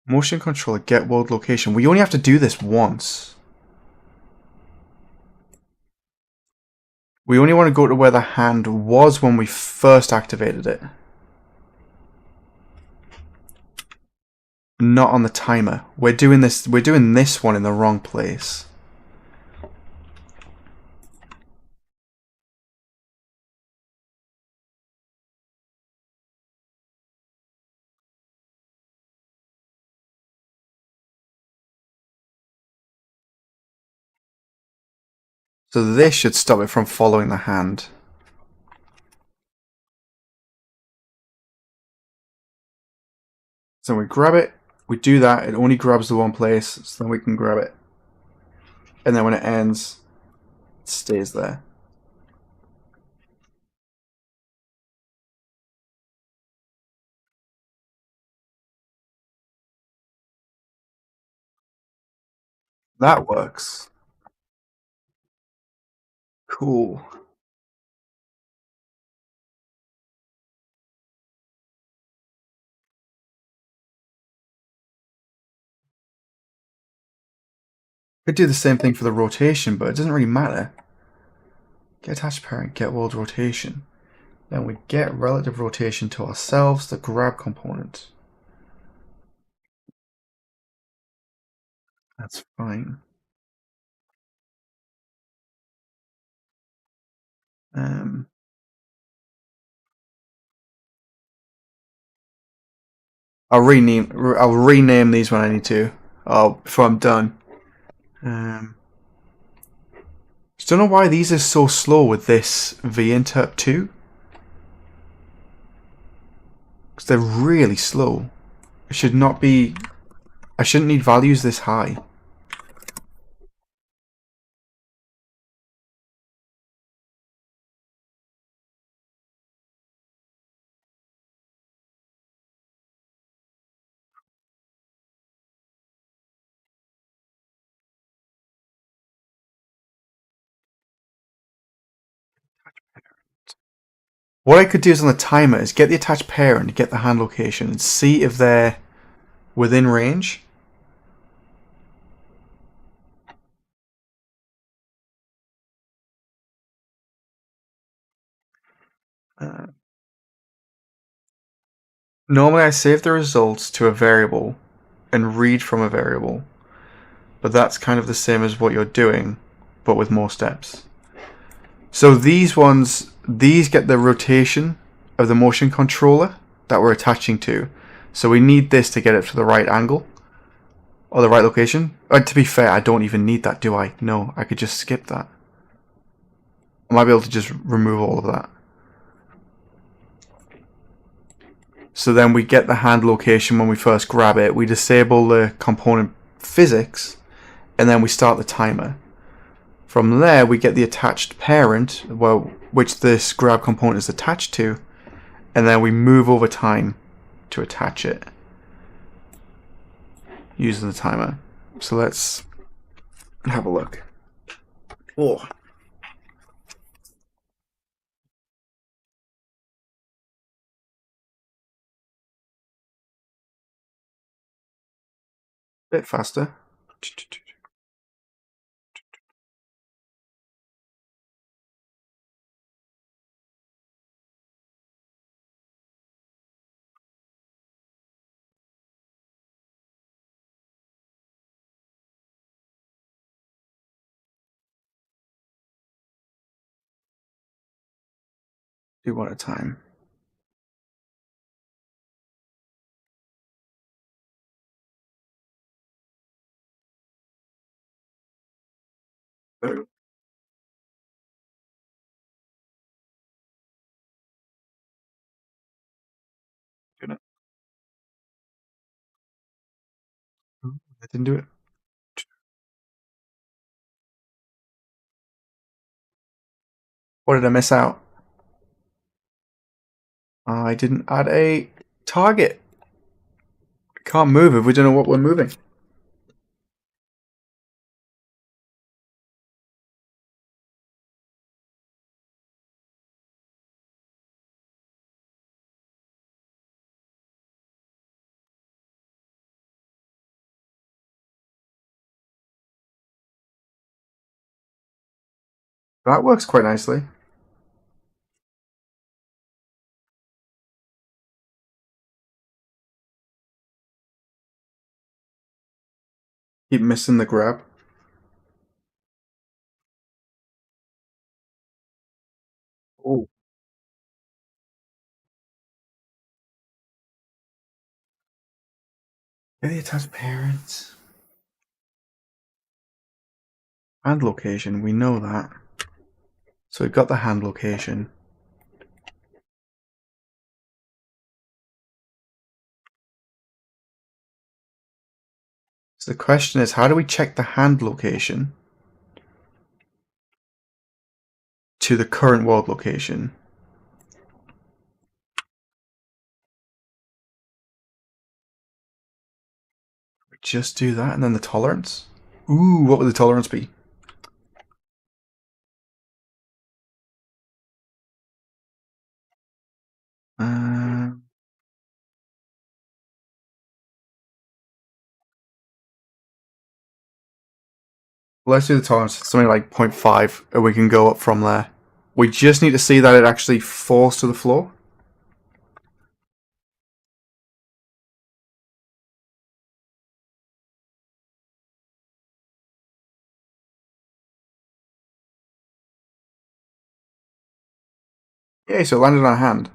A: Motion controller, get world location. We only have to do this once. We only want to go to where the hand was when we first activated it. Not on the timer. We're doing this one in the wrong place. So this should stop it from following the hand. So we grab it, we do that, it only grabs the one place, so then we can grab it. And then when it ends, it stays there. That works. Cool. Could do the same thing for the rotation, but it doesn't really matter. Get attached parent, get world rotation. Then we get relative rotation to ourselves, the grab component. That's fine. I'll rename these when I need to. Before I'm done. Just don't know why these are so slow with this vinterp 2. Because they're really slow. It should not be. I shouldn't need values this high. What I could do is on the timer is get the attached parent, get the hand location, and see if they're within range. Normally I save the results to a variable and read from a variable, but that's kind of the same as what you're doing, but with more steps. So these get the rotation of the motion controller that we're attaching to. So we need this to get it to the right angle or the right location. To be fair, I don't even need that, do I? No, I could just skip that. I might be able to just remove all of that. So then we get the hand location when we first grab it. We disable the component physics, and then we start the timer. From there, we get the attached parent, well, which this grab component is attached to, and then we move over time to attach it using the timer. So let's have a look. Oh. Bit faster. Do one at a time. Oh. I didn't do it. What did I miss out? I didn't add a target. Can't move if we don't know what we're moving. That works quite nicely. Keep missing the grab. Oh. Yeah, the attached parents. Hand location, we know that. So we've got the hand location. So the question is, how do we check the hand location to the current world location? We just do that and then the tolerance? Ooh, what would the tolerance be? Uh, let's do the tolerance, something like 0.5, and we can go up from there. We just need to see that it actually falls to the floor. Yeah, so it landed on a hand.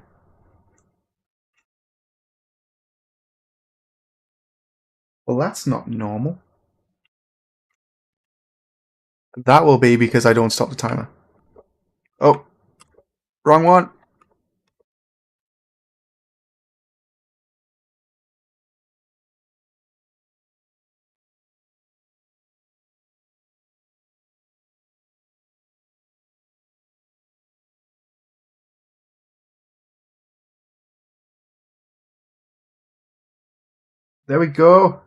A: Well, that's not normal. That will be because I don't stop the timer. Oh, wrong one. There we go.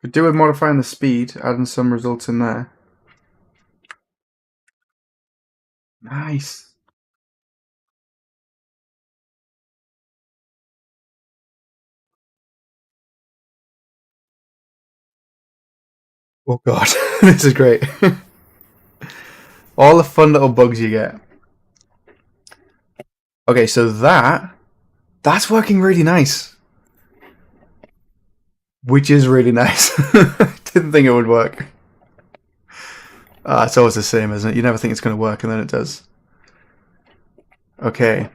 A: Could do with modifying the speed, adding some results in there. Nice. Oh god, this is great. All the fun little bugs you get. Okay, so that's working really nice. Which is really nice. Didn't think it would work. It's always the same, isn't it? You never think it's going to work, and then it does. Okay.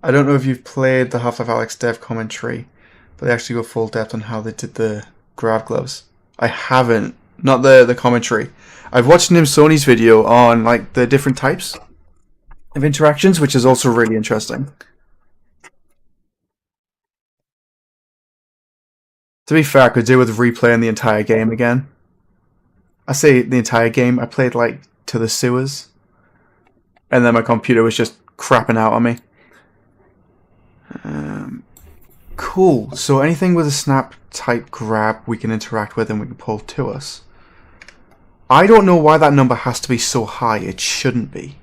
A: I don't know if you've played the Half-Life Alyx dev commentary, but they actually go full depth on how they did the grab gloves. I haven't. Not the commentary. I've watched Nim Sony's video on like the different types of interactions, which is also really interesting. To be fair, I could do with replaying the entire game again. I say the entire game. I played like to the sewers, and then my computer was just crapping out on me. Cool. So anything with a snap type grab, we can interact with and we can pull to us. I don't know why that number has to be so high. It shouldn't be.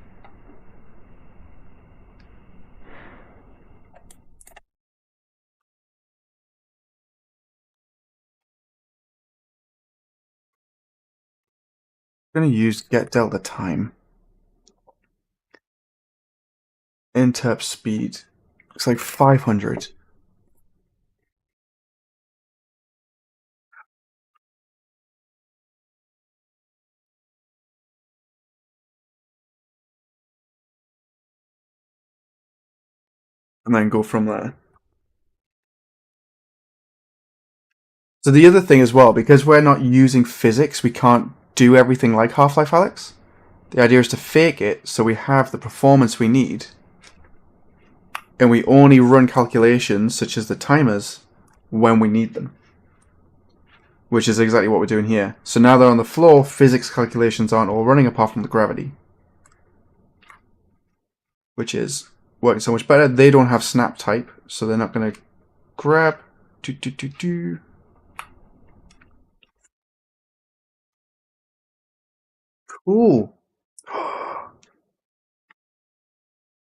A: I'm going to use get delta time. Interp speed. It's like 500. And then go from there. So the other thing as well, because we're not using physics, we can't do everything like Half-Life Alyx. The idea is to fake it so we have the performance we need. And we only run calculations, such as the timers, when we need them. Which is exactly what we're doing here. So now they're on the floor, physics calculations aren't all running apart from the gravity. Which is working so much better. They don't have snap type, so they're not going to grab. Cool.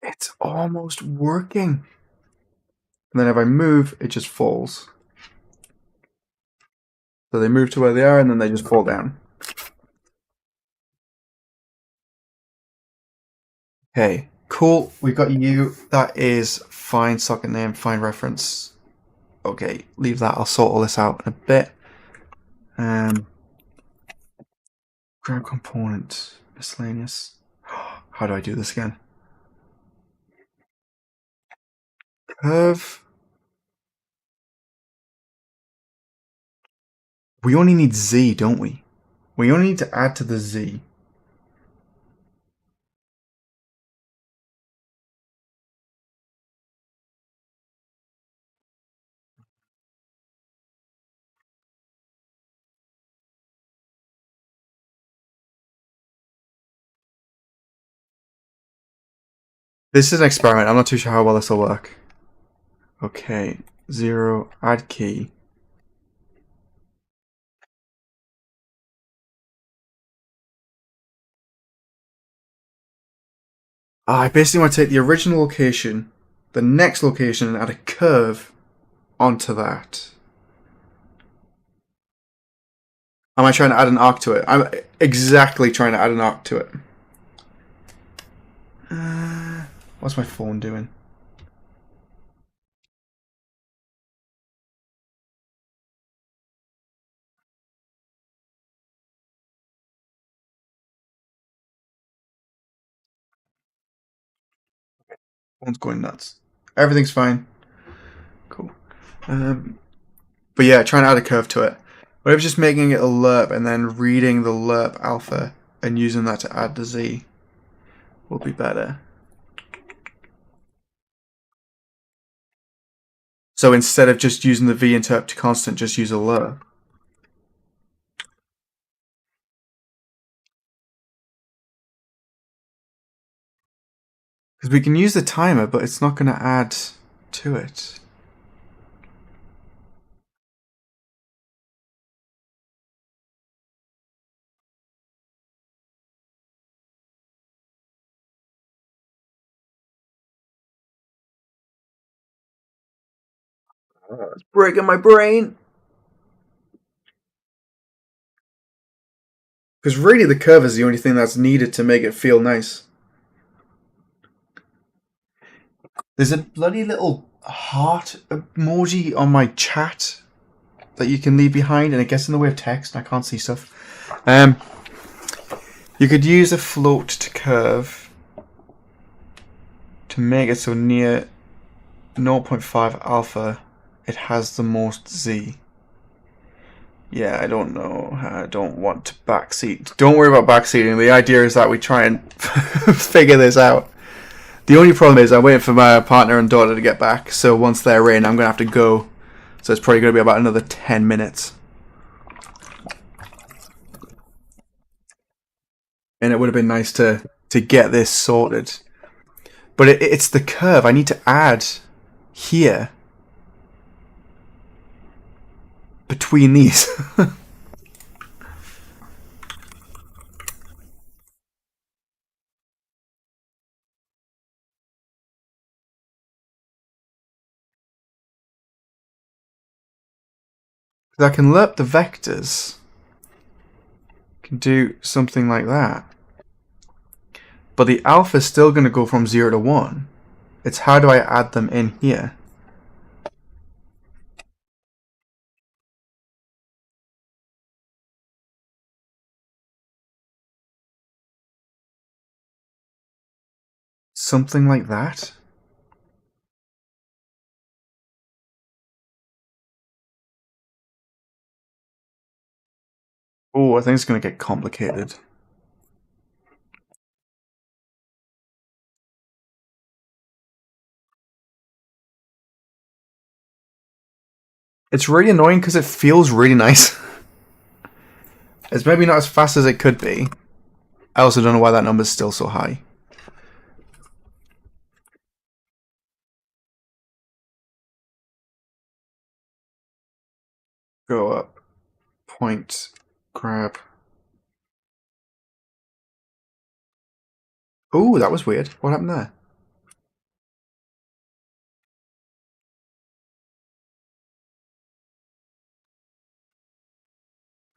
A: It's almost working. And then if I move, it just falls. So they move to where they are, and then they just fall down. Okay, cool. We got you. That is fine. Socket name, fine reference. Okay, leave that. I'll sort all this out in a bit. Grab component, miscellaneous. How do I do this again? Curve. We only need Z, don't we? We only need to add to the Z. This is an experiment. I'm not too sure how well this will work. Okay, 0, add key. I basically want to take the original location, the next location, and add a curve onto that. Am I trying to add an arc to it? I'm exactly trying to add an arc to it. What's my phone doing? Phone's going nuts. Everything's fine. Cool. But yeah, trying to add a curve to it. What if just making it a lerp and then reading the lerp alpha and using that to add the z will be better. So instead of just using the v interp to constant, just use a lerp. Because we can use the timer, but it's not going to add to it. Oh, it's breaking my brain. Because really the curve is the only thing that's needed to make it feel nice. There's a bloody little heart emoji on my chat that you can leave behind, and it gets in the way of text, and I can't see stuff. You could use a float to curve to make it so near 0.5 alpha it has the most z. Yeah, I don't know. I don't want to backseat. Don't worry about backseating. The idea is that we try and figure this out. The only problem is I'm waiting for my partner and daughter to get back, so once they're in, I'm going to have to go. So it's probably going to be about another 10 minutes. And it would have been nice to get this sorted. But it's the curve. I need to add here between these. I can lerp the vectors. Can do something like that. But the alpha is still going to go from 0 to 1. It's how do I add them in here? Something like that? Oh, I think it's going to get complicated. It's really annoying because it feels really nice. It's maybe not as fast as it could be. I also don't know why that number's still so high. Go up. Point. Grab. Oh, that was weird. What happened there?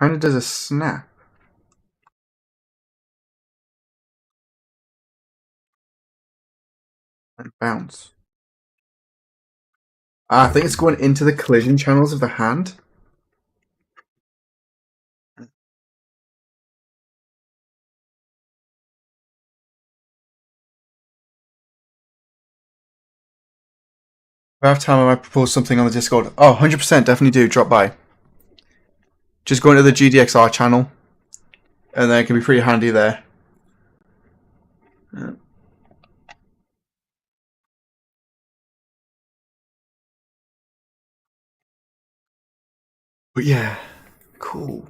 A: Kinda does a snap. And bounce. I think it's going into the collision channels of the hand. If I have time, I might propose something on the Discord. Oh, 100%, definitely do. Drop by. Just go into the GDXR channel, and then it can be pretty handy there. But yeah, cool.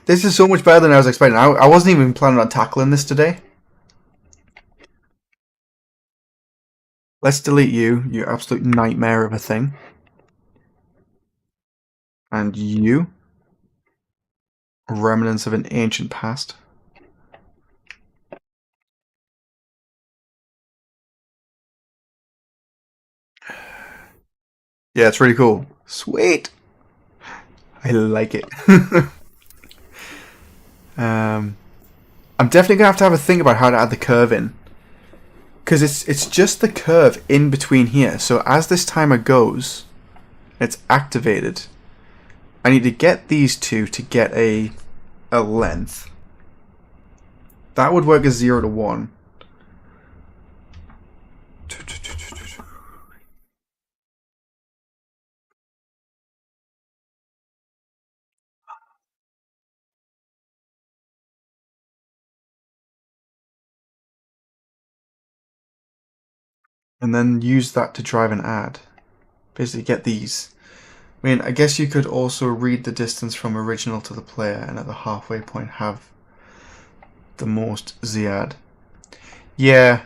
A: This is so much better than I was expecting. I wasn't even planning on tackling this today. Let's delete you, you absolute nightmare of a thing. And you, remnants of an ancient past. Yeah, it's really cool. Sweet. I like it. I'm definitely gonna have a think about how to add the curve in, because it's just the curve in between here. So as this timer goes, it's activated. I need to get these two to get a length. That would work as 0 to 1. And then use that to drive an ad. Basically get these. I mean, I guess you could also read the distance from original to the player, and at the halfway point have the most Z-ad. Yeah.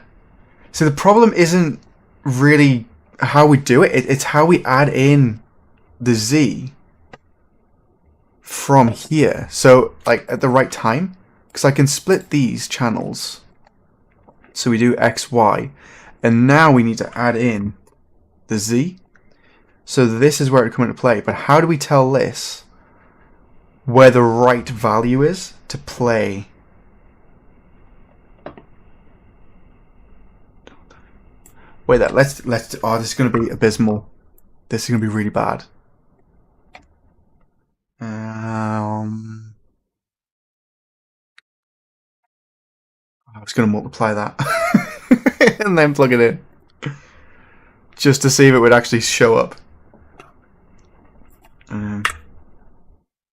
A: So the problem isn't really how we do it, it's how we add in the Z from here. So, like, at the right time. Because I can split these channels. So we do X, Y. And now we need to add in the Z. So this is where it would come into play. But how do we tell this where the right value is to play? Wait, let's. Oh, this is going to be abysmal. This is going to be really bad. I was going to multiply that and then plug it in, just to see if it would actually show up.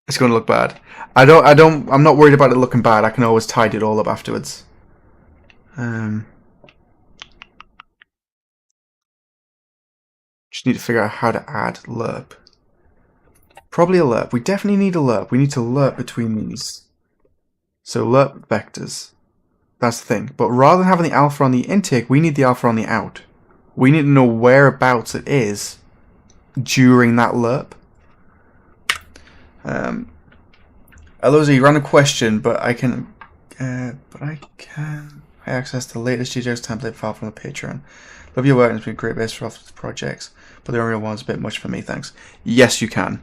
A: It's going to look bad. I'm not worried about it looking bad. I can always tidy it all up afterwards. Just need to figure out how to add lerp. Probably a lerp. We definitely need a lerp. We need to lerp between these. So lerp vectors. That's the thing. But rather than having the alpha on the intake, we need the alpha on the out. We need to know whereabouts it is during that lerp. Alozi, random question, but I can access the latest GDX template file from the Patreon. Love your work and it's been a great base for office projects, but the Unreal one's a bit much for me, thanks. Yes, you can.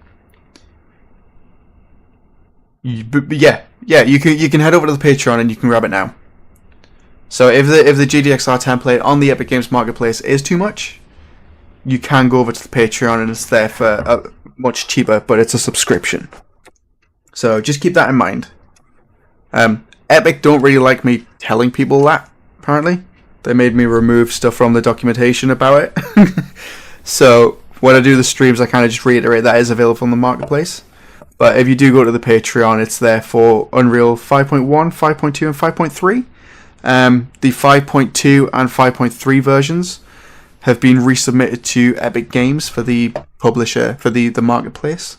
A: But yeah, you can head over to the Patreon and you can grab it now. So if the GDXR template on the Epic Games Marketplace is too much, you can go over to the Patreon and it's there for much cheaper, but it's a subscription. So just keep that in mind. Epic don't really like me telling people that, apparently. They made me remove stuff from the documentation about it. So when I do the streams, I kind of just reiterate that is available on the Marketplace. But if you do go to the Patreon, it's there for Unreal 5.1, 5.2, and 5.3. The 5.2 and 5.3 versions have been resubmitted to Epic Games for the publisher, for the Marketplace.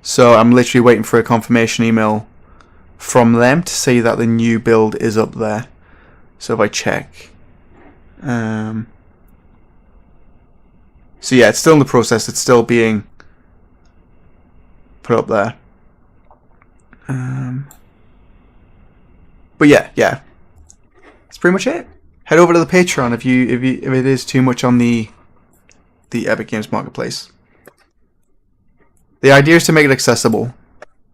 A: So I'm literally waiting for a confirmation email from them to say that the new build is up there. So if I check. So yeah, it's still in the process. It's still being put up there. But yeah. That's pretty much it. Head over to the Patreon if it is too much on the Epic Games Marketplace. The idea is to make it accessible,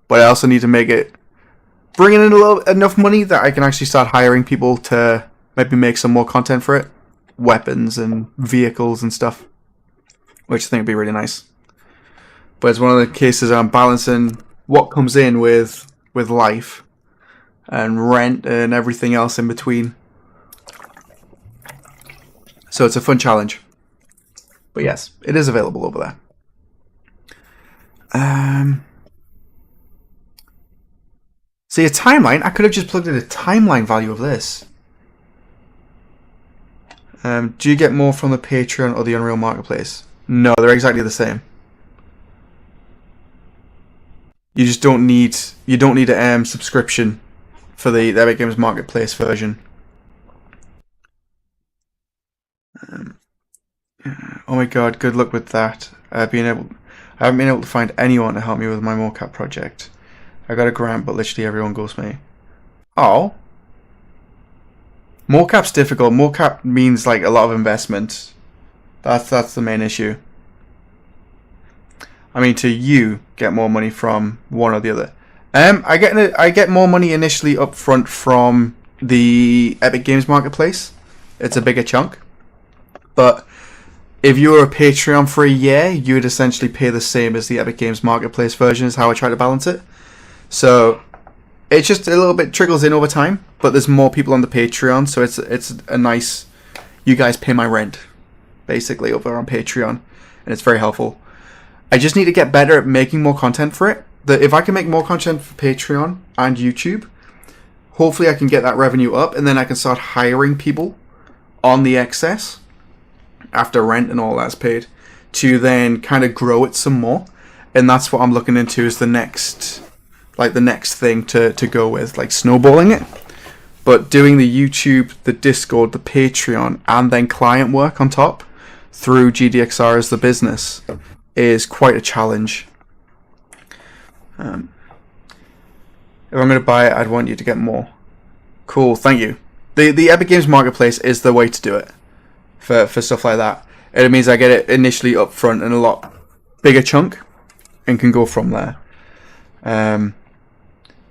A: but I also need to make it bring in enough money that I can actually start hiring people to maybe make some more content for it. weapons and vehicles and stuff, which I think would be really nice. But it's one of the cases I'm balancing what comes in with life and rent and everything else in between. So it's a fun challenge. But yes, it is available over there. See, a timeline? I could have just plugged in a timeline value of this. Do you get more from the Patreon or the Unreal Marketplace? No, they're exactly the same. You just don't need a subscription for the Epic Games Marketplace version. Oh my god, good luck with that. I haven't been able to find anyone to help me with my mocap project. I got a grant, but literally everyone ghosts me. Oh. Mocap's difficult. Mocap means like a lot of investment. That's the main issue. I mean, you get more money from one or the other. I get more money initially up front from the Epic Games Marketplace. It's a bigger chunk. But if you were a Patreon for a year, you would essentially pay the same as the Epic Games Marketplace version, is how I try to balance it. So it's just a little bit trickles in over time, but there's more people on the Patreon, so it's a nice, you guys pay my rent, basically, over on Patreon, and it's very helpful. I just need to get better at making more content for it. If I can make more content for Patreon and YouTube, hopefully I can get that revenue up, and then I can start hiring people on the excess after rent and all that's paid to then kind of grow it some more. And that's what I'm looking into is the next thing to go with, like snowballing it. But doing the YouTube, the Discord, the Patreon, and then client work on top through GDXR as the business is quite a challenge. If I'm going to buy it, I'd want you to get more. Cool, thank you. The Epic Games Marketplace is the way to do it for stuff like that. And it means I get it initially up front in a lot bigger chunk and can go from there.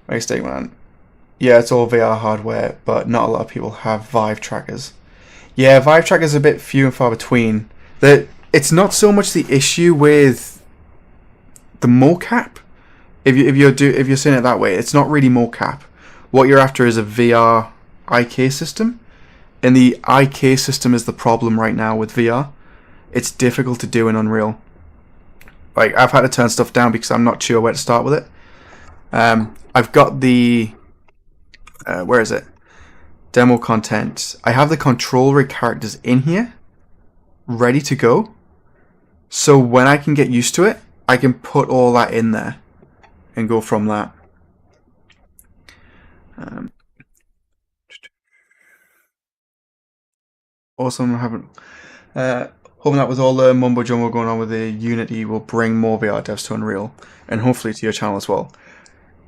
A: Next statement. Yeah, it's all VR hardware, but not a lot of people have Vive trackers. Yeah, Vive trackers are a bit few and far between. It's not so much the issue with the mocap. If you're saying it that way, it's not really mocap. What you're after is a VR IK system, and the IK system is the problem right now with VR. It's difficult to do in Unreal. Like, I've had to turn stuff down because I'm not sure where to start with it. I've got the where is it? Demo content. I have the control rig characters in here, ready to go. So when I can get used to it, I can put all that in there and go from that. Awesome. Hoping that with all the mumbo jumbo going on with the Unity will bring more VR devs to Unreal and hopefully to your channel as well.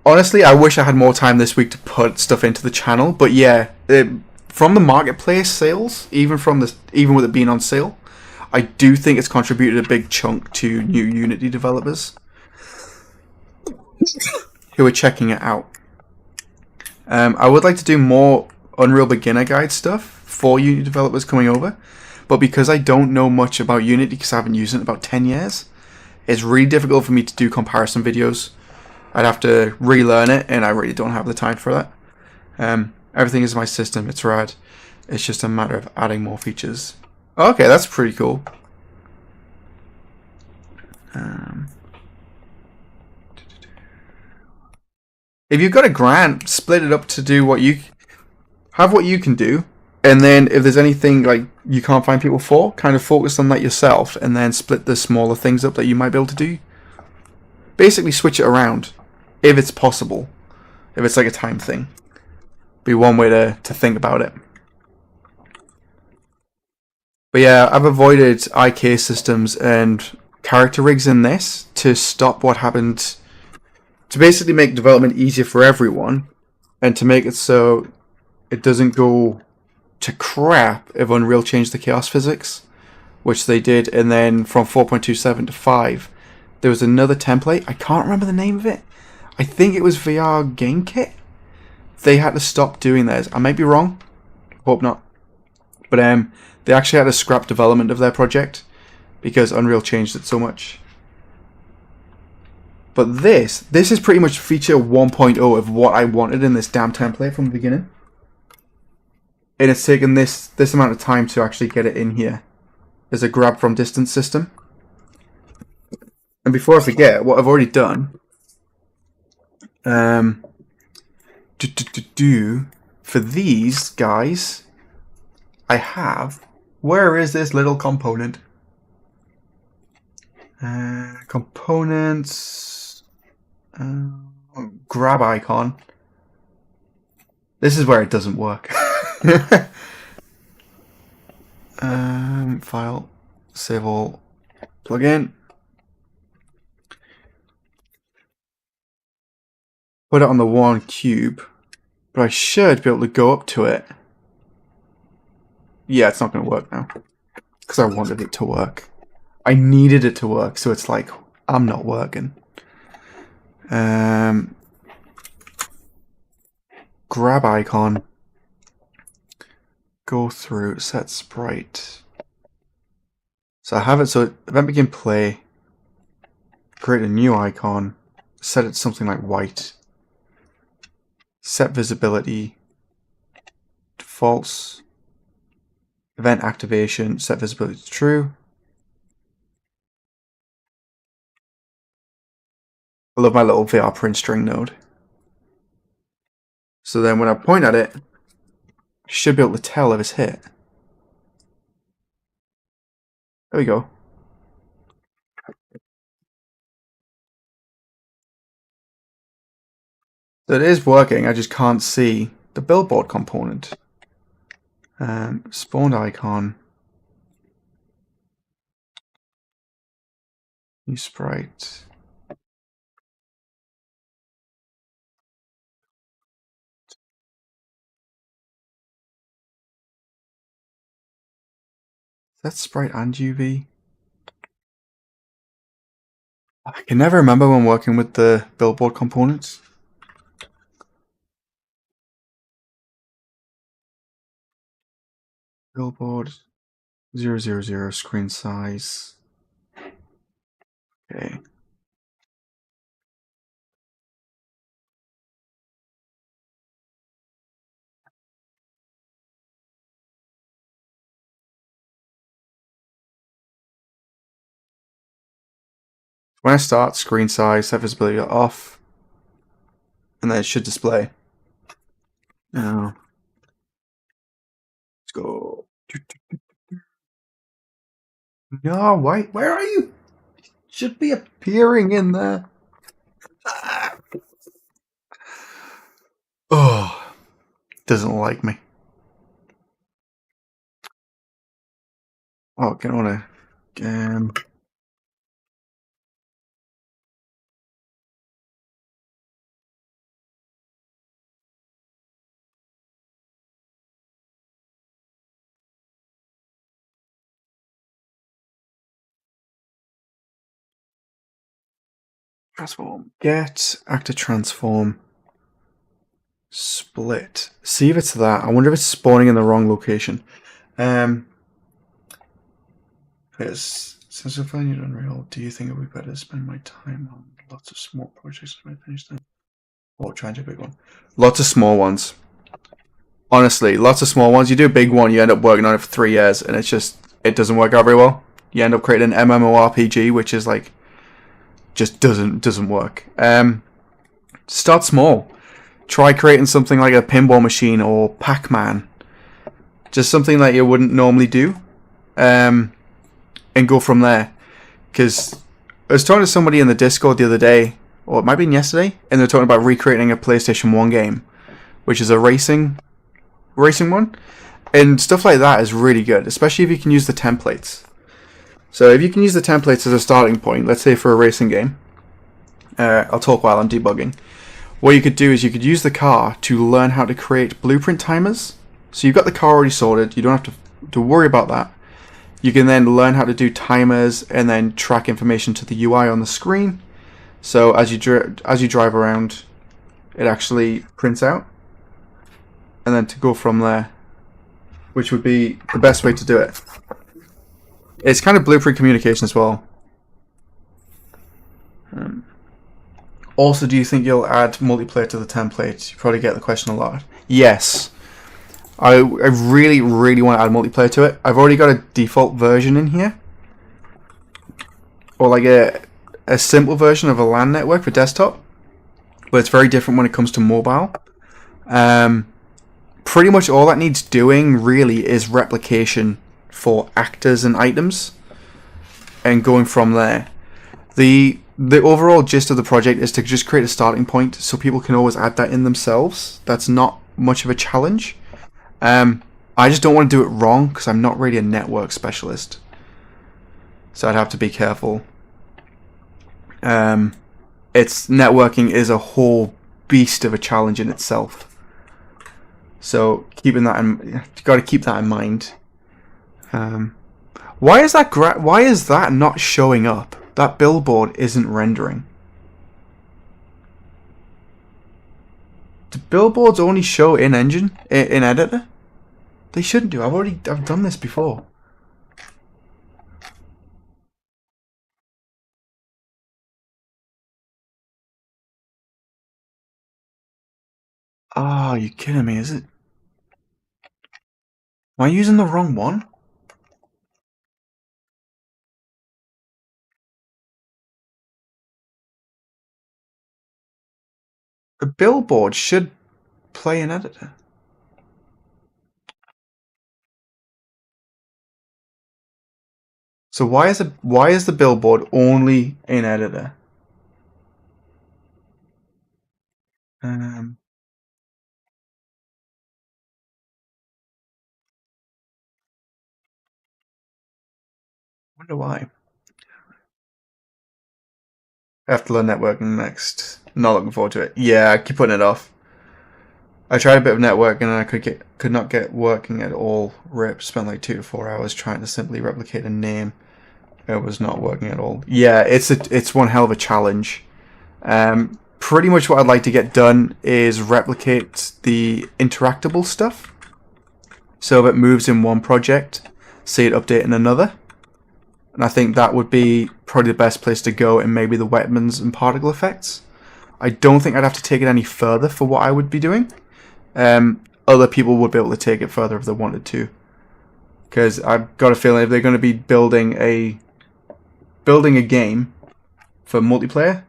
A: Honestly, I wish I had more time this week to put stuff into the channel, but yeah, from the marketplace sales, even with it being on sale, I do think it's contributed a big chunk to new Unity developers who are checking it out. I would like to do more Unreal Beginner Guide stuff for Unity developers coming over, but because I don't know much about Unity because I haven't used it in about 10 years, it's really difficult for me to do comparison videos. I'd have to relearn it, and I really don't have the time for that. Everything is my system. It's rad. It's just a matter of adding more features. Okay, that's pretty cool. If you've got a grant, split it up to do what you can do, and then if there's anything like you can't find people for, kind of focus on that yourself, and then split the smaller things up that you might be able to do. Basically, switch it around. If it's possible. If it's like a time thing. Be one way to think about it. But yeah, I've avoided IK systems and character rigs in this to stop what happened. To basically make development easier for everyone. And to make it so it doesn't go to crap if Unreal changed the chaos physics. Which they did. And then from 4.27 to 5. There was another template. I can't remember the name of it. I think it was VR Game Kit. They had to stop doing theirs. I might be wrong. Hope not. But they actually had to scrap development of their project because Unreal changed it so much. But this is pretty much feature 1.0 of what I wanted in this damn template from the beginning. And it's taken this amount of time to actually get it in here as a grab from distance system. And before I forget, what I've already done, for these guys, I have, where is this little component? Components, grab icon. This is where it doesn't work. File, save all, plugin. Put it on the one cube, but I should be able to go up to it. Yeah, it's not going to work now because I wanted it to work. I needed it to work, so it's like I'm not working. Grab icon. Go through, set sprite. So I have it so event begin play. Create a new icon. Set it to something like white. Set visibility to false. Event activation, set visibility to true. I love my little VR print string node. So then when I point at it, I should be able to tell if it's hit. There we go. So it is working, I just can't see the billboard component. Spawned icon. New sprite. Is that sprite and UV? I can never remember when working with the billboard components. Billboard 000 screen size. Okay. When I start, screen size, set visibility off, and then it should display. Now, let's go. No, wait, where are you? Should be appearing in there. Oh, doesn't like me. Oh, can I wanna transform. Get actor transform. Split. See if it's that. I wonder if it's spawning in the wrong location. Since I find it Unreal, do you think it would be better to spend my time on lots of small projects when I finish them? Or try and do a big one? Lots of small ones. Honestly, lots of small ones. You do a big one, you end up working on it for 3 years, and it doesn't work out very well. You end up creating an MMORPG, which is like just doesn't work. Start small. Try creating something like a pinball machine or Pac-Man. Just something that you wouldn't normally do. And go from there. Because I was talking to somebody in the Discord the other day, or it might have been yesterday, and they're talking about recreating a PlayStation 1 game, which is a racing one. And stuff like that is really good, especially if you can use the templates. So if you can use the templates as a starting point, let's say for a racing game, I'll talk while I'm debugging. What you could do is you could use the car to learn how to create blueprint timers. So you've got the car already sorted, you don't have to worry about that. You can then learn how to do timers and then track information to the UI on the screen. So as you drive around, it actually prints out. And then to go from there. which would be the best way to do it. It's kind of blueprint communication as well. Also, do you think you'll add multiplayer to the template? You probably get the question a lot. Yes. I really, really want to add multiplayer to it. I've already got a default version in here. Or like a simple version of a LAN network for desktop. But it's very different when it comes to mobile. Pretty much all that needs doing really is replication for actors and items. And going from there. The overall gist of the project is to just create a starting point so people can always add that in themselves. That's not much of a challenge. I just don't want to do it wrong because I'm not really a network specialist. So I'd have to be careful. It's networking is a whole beast of a challenge in itself. So keeping that in, got to keep that in mind. Why is that not showing up? That billboard isn't rendering. Do billboards only show in engine in editor? They shouldn't do. I've done this before. Oh, you're kidding me, is it? Am I using the wrong one? The billboard should play in editor. So why is the billboard only in editor? Wonder why. I have to learn networking next. Not looking forward to it. Yeah, I keep putting it off. I tried a bit of networking and I could not get working at all. RIP. Spent like 2 to 4 hours trying to simply replicate a name. It was not working at all. Yeah, it's one hell of a challenge. Pretty much what I'd like to get done is replicate the interactable stuff. So if it moves in one project, see it update in another. And I think that would be probably the best place to go in maybe the weapons and particle effects. I don't think I'd have to take it any further for what I would be doing. Other people would be able to take it further if they wanted to. Because I've got a feeling if they're going to be building a game for multiplayer,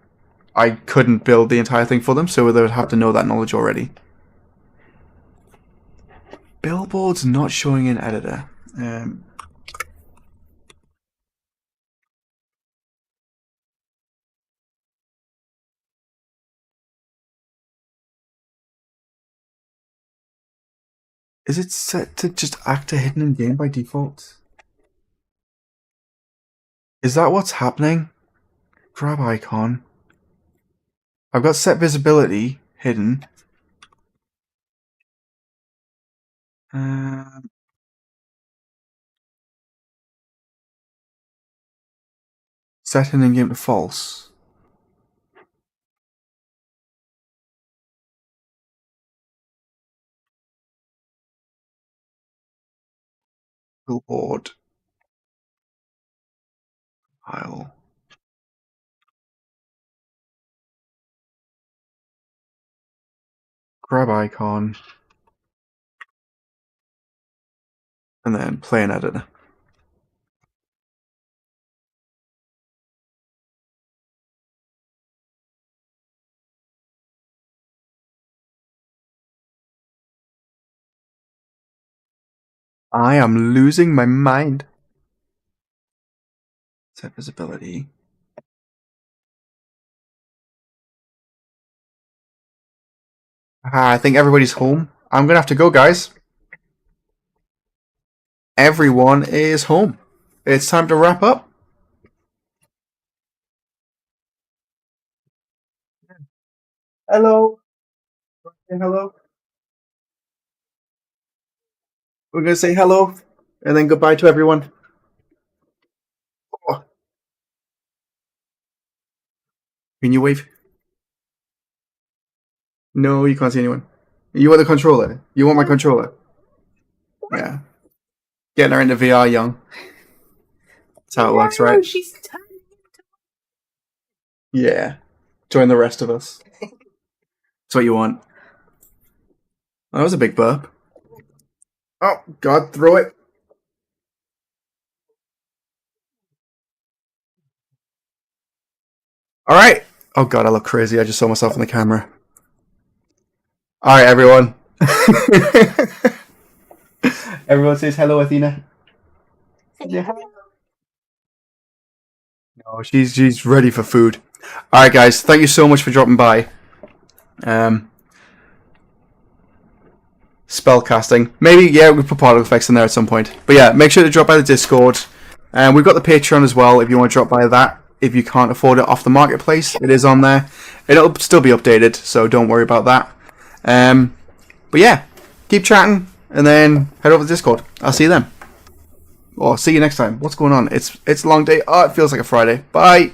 A: I couldn't build the entire thing for them, so they would have to know that knowledge already. Billboard's not showing in editor. Is it set to just actor hidden in game by default? Is that what's happening? Grab icon. I've got set visibility hidden. Set hidden in game to false. Billboard. File. Grab icon. And then play and edit. I am losing my mind. Set visibility. I think everybody's home. I'm gonna have to go, guys. Everyone is home. It's time to wrap up. Hello. Hello. We're gonna say hello and then goodbye to everyone. Oh. Can you wave? No, you can't see anyone. You want the controller? You want my controller? Yeah. Getting her into VR young. That's how it works, right?
B: She's turning.
A: Yeah. Join the rest of us. That's what you want. Oh, that was a big burp. Oh, God, throw it. All right. Oh, God, I look crazy. I just saw myself in the camera. All right, everyone. Everyone says hello, Athena.
B: Yeah.
A: No, she's ready for food. All right, guys. Thank you so much for dropping by. Spell casting. Maybe, yeah, we put particle effects in there at some point. But yeah, make sure to drop by the Discord. And we've got the Patreon as well if you want to drop by that. If you can't afford it off the marketplace, it is on there. It'll still be updated, so don't worry about that. But yeah, keep chatting and then head over to Discord. I'll see you then. Or see you next time. What's going on? It's a long day. Oh, it feels like a Friday. Bye.